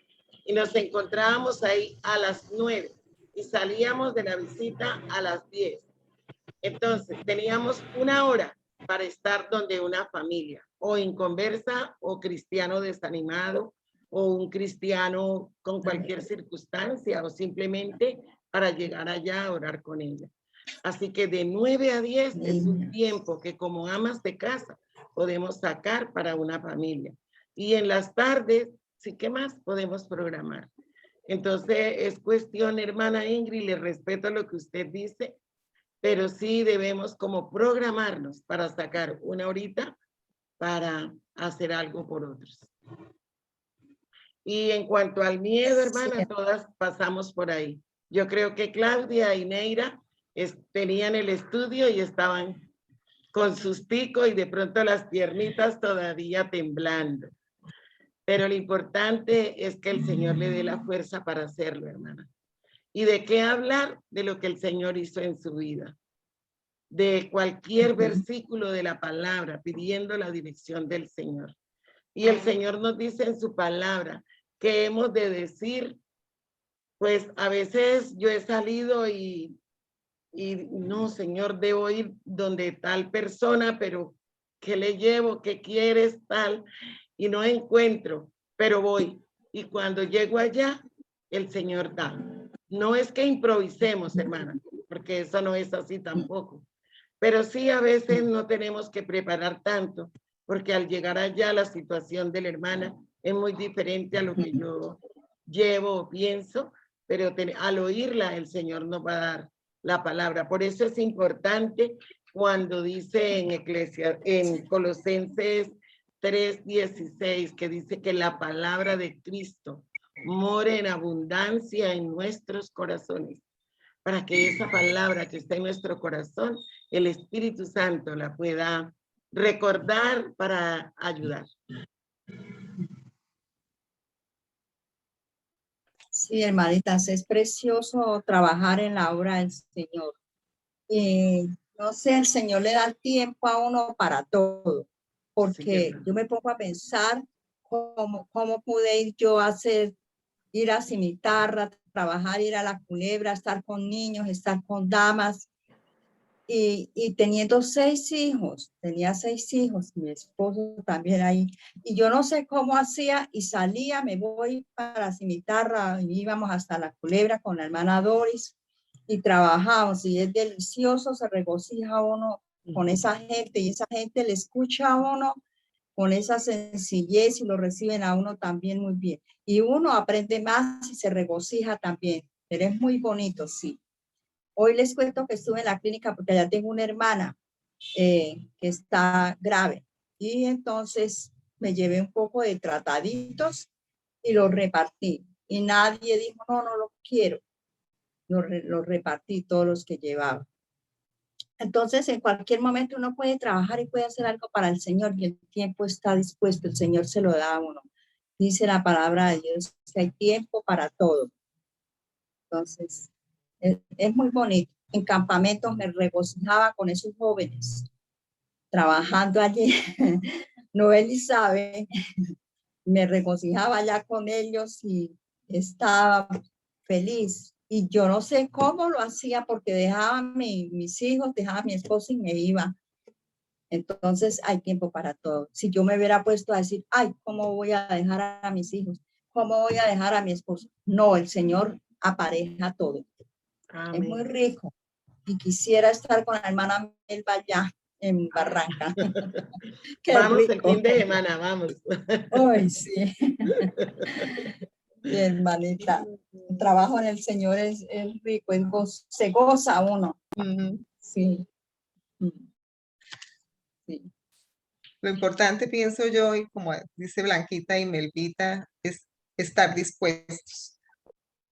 S5: y nos encontrábamos ahí a las 9 y salíamos de la visita a las 10. Entonces, teníamos 1 hora para estar donde una familia, o inconversa, o cristiano desanimado, o un cristiano con cualquier circunstancia, o simplemente para llegar allá a orar con ella. Así que de 9 a 10 es un tiempo que como amas de casa podemos sacar para una familia. Y en las tardes, sí, ¿qué más podemos programar? Entonces, es cuestión, hermana Ingrid, le respeto lo que usted dice, pero sí debemos como programarnos para sacar 1 horita para hacer algo por otros. Y en cuanto al miedo, hermana, todas pasamos por ahí. Yo creo que Claudia y Neira tenían el estudio y estaban con sustico y de pronto las piernitas todavía temblando. Pero lo importante es que el Señor le dé la fuerza para hacerlo, hermana. ¿Y de qué hablar? De lo que el Señor hizo en su vida. De cualquier versículo de la palabra, pidiendo la dirección del Señor. Y el Señor nos dice en su palabra que hemos de decir, pues a veces yo he salido y no, Señor, debo ir donde tal persona, pero ¿qué le llevo? ¿Qué quieres? Tal. Y no encuentro, pero voy. Y cuando llego allá, el Señor da. No es que improvisemos, hermana, porque eso no es así tampoco. Pero sí a veces no tenemos que preparar tanto, porque al llegar allá la situación de la hermana es muy diferente a lo que yo llevo o pienso, pero al oírla el Señor nos va a dar la palabra. Por eso es importante cuando dice en Colosenses 3:16, que dice que la palabra de Cristo more en abundancia en nuestros corazones, para que esa palabra que está en nuestro corazón, el Espíritu Santo la pueda recordar para ayudar.
S8: Sí, hermanitas, es precioso trabajar en la obra del Señor. No sé, el Señor le da tiempo a uno para todo, porque
S5: Sí,
S8: yo me pongo a pensar cómo pude ir yo a ir a Cimitarra, trabajar, ir a La Culebra, estar con niños, estar con damas, y teniendo 6 hijos, tenía 6 hijos, mi esposo también ahí, y yo no sé cómo hacía, y salía, me voy para Cimitarra, y íbamos hasta La Culebra con la hermana Doris, y trabajamos, y es delicioso, se regocija uno con esa gente, y esa gente le escucha a uno con esa sencillez, y lo reciben a uno también muy bien, y uno aprende más y se regocija también, pero es muy bonito, sí. Hoy les cuento que estuve en la clínica porque allá tengo una hermana que está grave, y entonces me llevé un poco de trataditos y los repartí, y nadie dijo, no, no lo quiero. Los repartí todos los que llevaba. Entonces, en cualquier momento uno puede trabajar y puede hacer algo para el Señor, y el tiempo está dispuesto, el Señor se lo da a uno. Dice la palabra de Dios que hay tiempo para todo. Entonces, es muy bonito. En campamentos me regocijaba con esos jóvenes, trabajando allí. Noel y sabe, me regocijaba allá con ellos y estaba feliz. Y yo no sé cómo lo hacía, porque dejaba mis hijos, dejaba a mi esposo y me iba. Entonces hay tiempo para todo. Si yo me hubiera puesto a decir, ay, ¿cómo voy a dejar a mis hijos? ¿Cómo voy a dejar a mi esposo? No, el Señor apareja todo.
S5: amén.
S8: Es muy rico. Y quisiera estar con la hermana Melba allá en Barranca. Qué
S5: Vamos
S8: rico.
S5: el fin de semana, vamos.
S8: Ay, sí. Mi hermanita, el trabajo en el Señor es rico, se goza uno. Sí. Sí.
S7: Lo importante, pienso yo, y como dice Blanquita y Melvita, es estar dispuestos.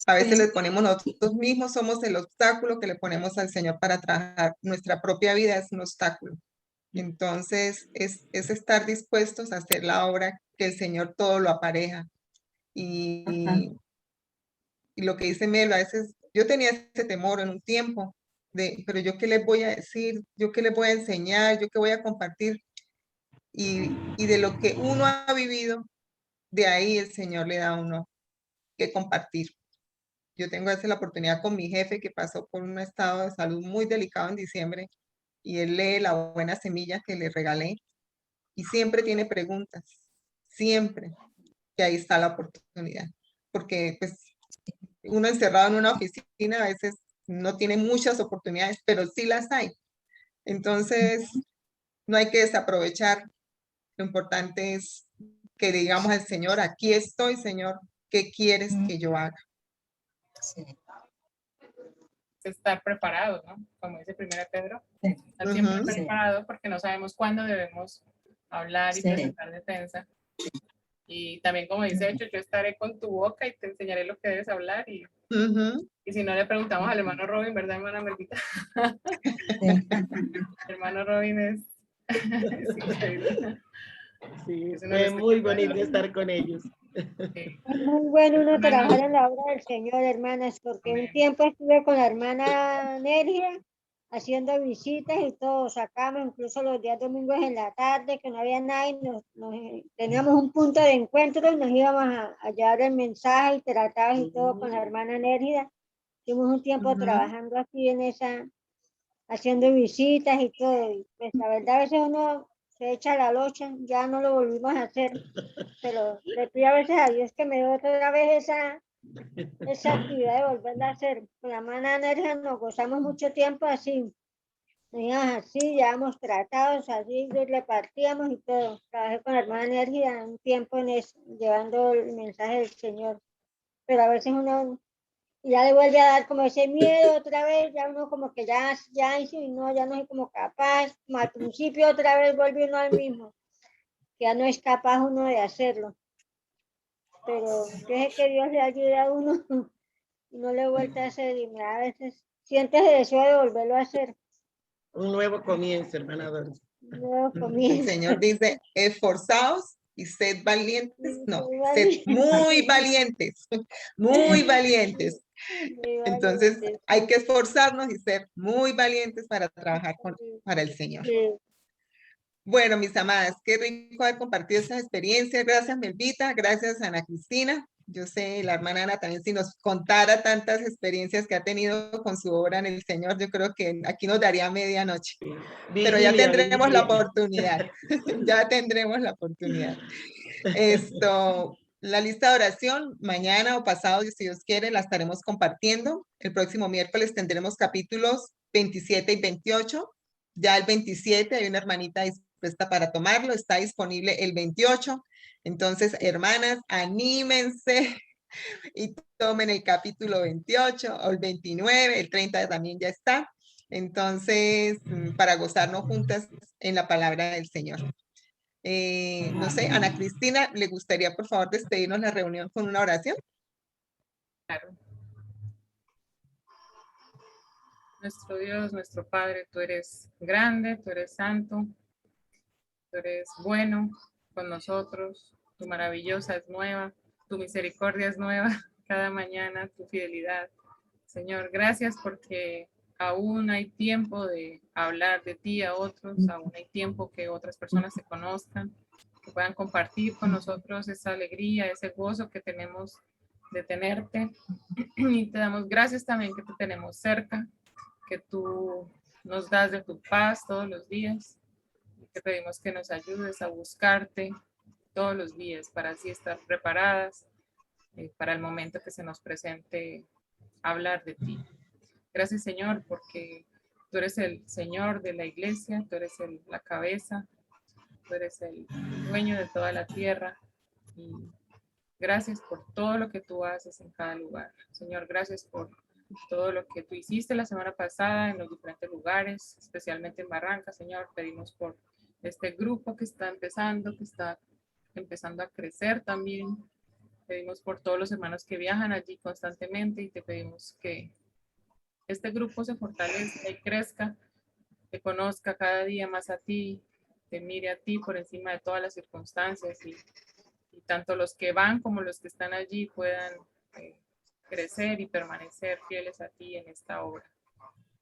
S7: A veces le ponemos, nosotros mismos somos el obstáculo que le ponemos al Señor para trabajar. Nuestra propia vida es un obstáculo. Entonces, es estar dispuestos a hacer la obra que el Señor todo lo apareja. Y lo que dice Melo, a veces yo tenía ese temor en un tiempo, pero yo qué les voy a decir, yo qué les voy a enseñar, yo qué voy a compartir. Y de lo que uno ha vivido, de ahí el Señor le da a uno que compartir. Yo tengo a veces la oportunidad con mi jefe que pasó por un estado de salud muy delicado en diciembre y él lee la buena semilla que le regalé y siempre tiene preguntas, siempre, que ahí está la oportunidad. Porque pues uno encerrado en una oficina a veces no tiene muchas oportunidades, pero sí las hay. Entonces, no hay que desaprovechar. Lo importante es que digamos al Señor, aquí estoy, Señor, ¿qué quieres que yo haga?
S8: Sí.
S9: Estar preparados, ¿no? Como dice primera Pedro,
S8: Sí.
S9: estar siempre
S7: Ujú.
S9: preparados porque no sabemos cuándo debemos hablar y
S8: Sí.
S9: presentar defensa. Y también, como dice Hecho, yo estaré con tu boca y te enseñaré lo que debes hablar. Y
S7: Ujú.
S9: si no, le preguntamos al hermano Robin, ¿verdad, hermana Melvita?
S8: Sí.
S9: El hermano Robin es increíble.
S5: Sí,
S9: Es uno de
S5: fue
S9: los que
S5: muy
S9: te puede
S5: bonito
S9: hablar.
S5: estar con ellos.
S9: Sí.
S10: Es muy bueno uno
S9: Hermano,
S10: trabajar en la obra del Señor, hermanas, porque un
S9: amén.
S10: tiempo estuve con la hermana Nergia haciendo visitas y todo, sacamos incluso los días domingos en la tarde que no había nada y teníamos un punto de encuentro y nos íbamos a llevar el mensaje y tratados y todo con la hermana Nergia. Tuvimos un tiempo
S7: Ujú.
S10: trabajando así en esa, haciendo visitas y todo, y pues la verdad a veces uno se echa la locha, ya no lo volvimos a hacer, pero le pido a veces a Dios que me dé otra vez esa actividad de volverla a hacer. Con la hermana Nerja nos gozamos mucho tiempo así, nos íbamos así, llevamos tratados así, repartíamos y todo. Trabajé con la hermana Nerja un tiempo en eso, llevando el mensaje del Señor, pero a veces uno ya le vuelve a dar como ese miedo otra vez, ya uno como que ya hizo y no, ya no es como capaz, como al principio otra vez vuelve uno al mismo, que ya no es capaz uno de hacerlo. Pero deje que Dios le ayude a uno y no le vuelta a hacer y a veces sientes el deseo de volverlo a hacer.
S5: Un nuevo comienzo, hermana Doris.
S10: Un nuevo
S7: El
S10: comienzo.
S7: Señor dice, esforzaos y sed valientes. No,
S10: Muy
S7: sed
S10: valiente.
S7: muy valientes, muy valientes.
S10: Muy
S7: Entonces
S10: valiente.
S7: hay que esforzarnos y ser muy valientes para trabajar para el Señor.
S10: Sí.
S7: Bueno, mis amadas, qué rico haber compartido estas experiencias. Gracias, Melvita. Gracias, Ana Cristina. Yo sé, la hermana Ana también, si nos contara tantas experiencias que ha tenido con su obra en el Señor, yo creo que aquí nos daría medianoche. Pero ya
S5: Vigilia,
S7: tendremos la
S5: vigilia.
S7: oportunidad. Ya tendremos la oportunidad. La lista de oración, mañana o pasado, si Dios quiere, la estaremos compartiendo. El próximo miércoles tendremos capítulos 27 y 28. Ya el 27 hay una hermanita dispuesta para tomarlo, está disponible el 28. Entonces, hermanas, anímense y tomen el capítulo 28 o el 29, el 30 también ya está. Entonces, para gozarnos juntas en la palabra del Señor. No sé, Ana Cristina, ¿le gustaría por favor despedirnos la reunión con una oración?
S9: Claro. Nuestro Dios, nuestro Padre, tú eres grande, tú eres santo, tú eres bueno con nosotros, tu maravillosa es nueva, tu misericordia es nueva cada mañana, tu fidelidad. Señor, gracias porque aún hay tiempo de hablar de ti a otros, aún hay tiempo que otras personas se conozcan, que puedan compartir con nosotros esa alegría, ese gozo que tenemos de tenerte. Y te damos gracias también que te tenemos cerca, que tú nos das de tu paz todos los días. Y te pedimos que nos ayudes a buscarte todos los días para así estar preparadas para el momento que se nos presente hablar de ti. Gracias, Señor, porque tú eres el Señor de la iglesia, tú eres la cabeza, tú eres el dueño de toda la tierra. Y gracias por todo lo que tú haces en cada lugar. Señor, gracias por todo lo que tú hiciste la semana pasada en los diferentes lugares, especialmente en Barranca, Señor. Pedimos por este grupo que está empezando a crecer también. Pedimos por todos los hermanos que viajan allí constantemente y te pedimos que este grupo se fortalezca y crezca, te conozca cada día más a ti, te mire a ti por encima de todas las circunstancias y tanto los que van como los que están allí puedan crecer y permanecer fieles a ti en esta obra.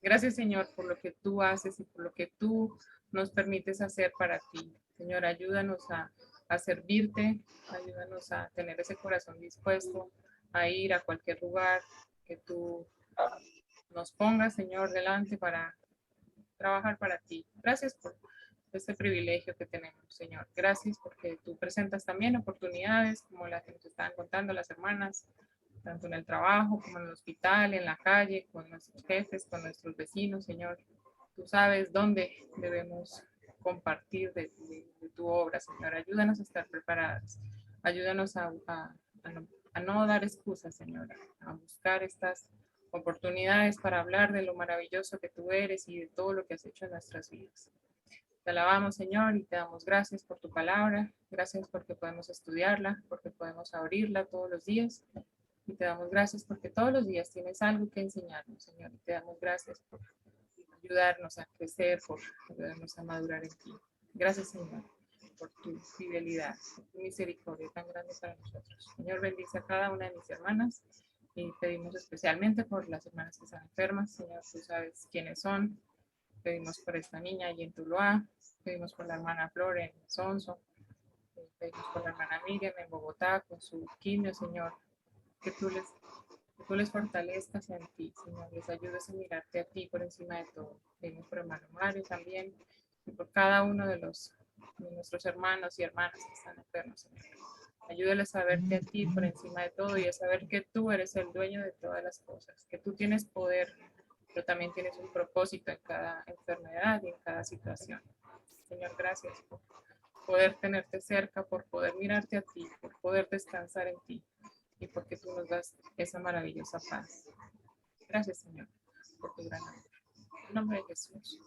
S9: Gracias, Señor, por lo que tú haces y por lo que tú nos permites hacer para ti. Señor, ayúdanos a servirte, ayúdanos a tener ese corazón dispuesto a ir a cualquier lugar que tú nos pongas, Señor, delante para trabajar para ti. Gracias por este privilegio que tenemos, Señor. Gracias porque tú presentas también oportunidades como las que nos estaban contando las hermanas, tanto en el trabajo como en el hospital, en la calle, con nuestros jefes, con nuestros vecinos, Señor. Tú sabes dónde debemos compartir de tu obra, Señor. Ayúdanos a estar preparadas. Ayúdanos a no dar excusas, Señor, a buscar estas oportunidades para hablar de lo maravilloso que tú eres y de todo lo que has hecho en nuestras vidas. Te alabamos, Señor, y te damos gracias por tu palabra. Gracias porque podemos estudiarla, porque podemos abrirla todos los días. Y te damos gracias porque todos los días tienes algo que enseñarnos, Señor. Y te damos gracias por ayudarnos a crecer, por ayudarnos a madurar en ti. Gracias, Señor, por tu fidelidad, por tu misericordia tan grande para nosotros. Señor, bendice a cada una de mis hermanas y pedimos especialmente por las hermanas que están enfermas. Señor, tú sabes quiénes son. Pedimos por esta niña allí en Tuluá, pedimos por la hermana Flor en Sonso, pedimos por la hermana Miriam en Bogotá con su quimio, Señor, que tú les fortalezcas en ti, Señor, les ayudes a mirarte a ti por encima de todo. Pedimos por hermano Mario también y por cada uno de nuestros hermanos y hermanas que están enfermos, Señor. Ayúdales a verte a ti por encima de todo y a saber que tú eres el dueño de todas las cosas, que tú tienes poder, pero también tienes un propósito en cada enfermedad y en cada situación. Señor, gracias por poder tenerte cerca, por poder mirarte a ti, por poder descansar en ti y porque tú nos das esa maravillosa paz. Gracias, Señor, por tu gran amor. En nombre de Jesús.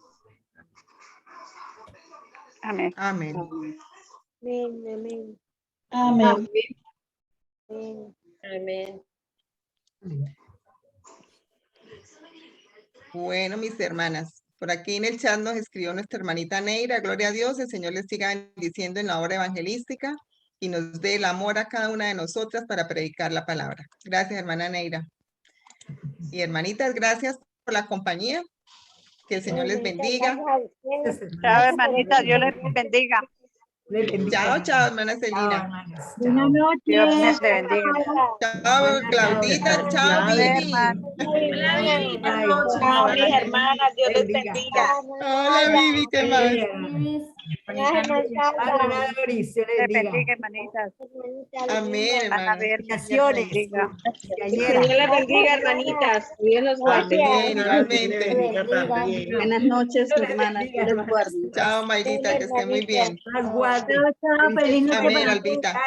S6: Amén.
S7: Amén.
S10: Amén, amén.
S6: Amén.
S10: Amén.
S4: Amén.
S7: Bueno, mis hermanas, por aquí en el chat nos escribió nuestra hermanita Neira, gloria a Dios, el Señor les siga bendiciendo en la obra evangelística y nos dé el amor a cada una de nosotras para predicar la palabra. Gracias, hermana Neira. Y hermanitas, gracias por la compañía, que el Señor les bendiga.
S6: Chao, hermanita, Dios les bendiga.
S7: Chao, chao, hermana Celina.
S10: Buenas noches.
S6: Dios les bendiga.
S7: Chao, Claudita, chao, Vivi.
S6: Chao, mis hermanas, Dios les bendiga.
S7: Hola, Vivi, ¿qué más?
S6: Les bendiga, hermanitas.
S7: Amén,
S6: Van a
S7: hermana.
S6: ver, Dios les bendiga.
S10: Dios les bendiga, hermanitas. Dios los guarde.
S7: Amén, igualmente.
S10: Buenas noches, hermanas. Dios les guarde.
S7: Chao, Mayrita, que esté muy bien.
S10: Chao, feliz noche
S7: Amén,
S10: para
S7: Albita.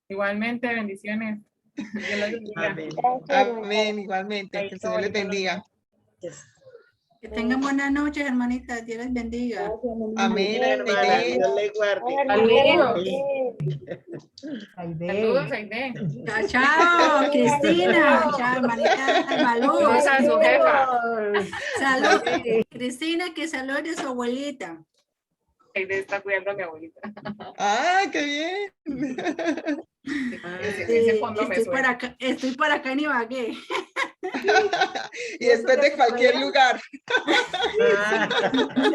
S9: Igualmente, bendiciones. Dios los bendiga.
S5: Amén.
S7: Amén, igualmente. Que el Señor les bendiga.
S11: Que tengan buenas noches, hermanitas. Dios les bendiga.
S7: Amén,
S5: Hermana,
S7: Aide.
S5: Dios le guarde.
S9: Saludos, Aide.
S11: Chao, chao, Cristina. Chao, hermanita Salud.
S9: Saludos a su jefa.
S11: Salud. Cristina, que salude a su abuelita.
S9: Aide está cuidando a mi abuelita.
S7: Ah, qué bien.
S9: Ese fondo me suena.
S11: Estoy por acá en Ibagué.
S7: Y después de cualquier lugar.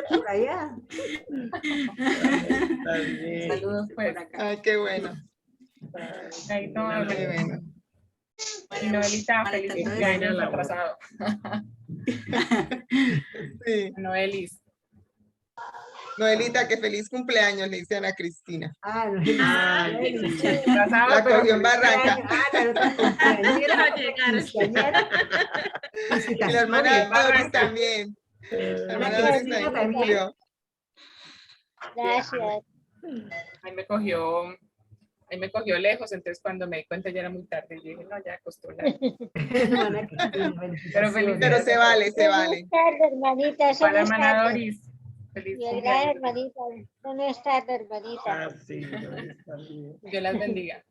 S3: Por allá.
S5: Está bien.
S9: Saludos, pues.
S7: Ay, qué bueno.
S9: Ahí todo
S7: Qué bueno.
S9: Y Noelita, feliz
S11: entonces,
S9: cumpleaños atrasado.
S7: Sí.
S9: Noelis.
S7: Noelita, que feliz cumpleaños, le dice Ana Cristina.
S9: Atrasado,
S7: La
S9: pero
S7: cogió en Barranca. Y la hermana Doris también. La hermana Doris también cumplió.
S10: Gracias.
S9: ahí me cogió lejos, entonces cuando me di cuenta ya era muy tarde. Yo dije, no, ya costó la... Pero feliz.
S7: Pero se vale, se vale.
S10: Buenas tardes, hermanita. Eso
S9: Para
S10: no es
S9: hermana
S10: tarde.
S9: Doris. Feliz
S10: Gracias,
S9: cumpleaños.
S10: hermanita. Eso no es tarde, hermanita.
S5: Ah, sí, está bien.
S9: Dios las bendiga.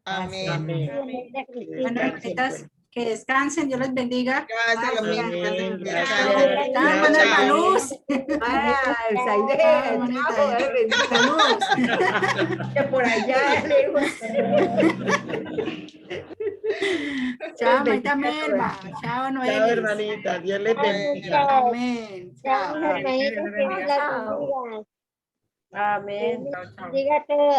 S7: Amén.
S5: Amén.
S11: Bueno, hermanitas, que descansen. Dios les bendiga.
S7: Gracias, lo mismo.
S5: Amén.
S11: Están mandando la luz. Saludos.
S3: Que por allá lejos.
S11: Chao, Maita Melba. Chao, Noel.
S5: Chao, hermanita. Dios les bendiga.
S11: Amén.
S10: Chao,
S11: Chao.
S10: hermanitas. Que Dios las bendiga.
S6: Amén.
S9: Chao, chao.
S10: Diga todo.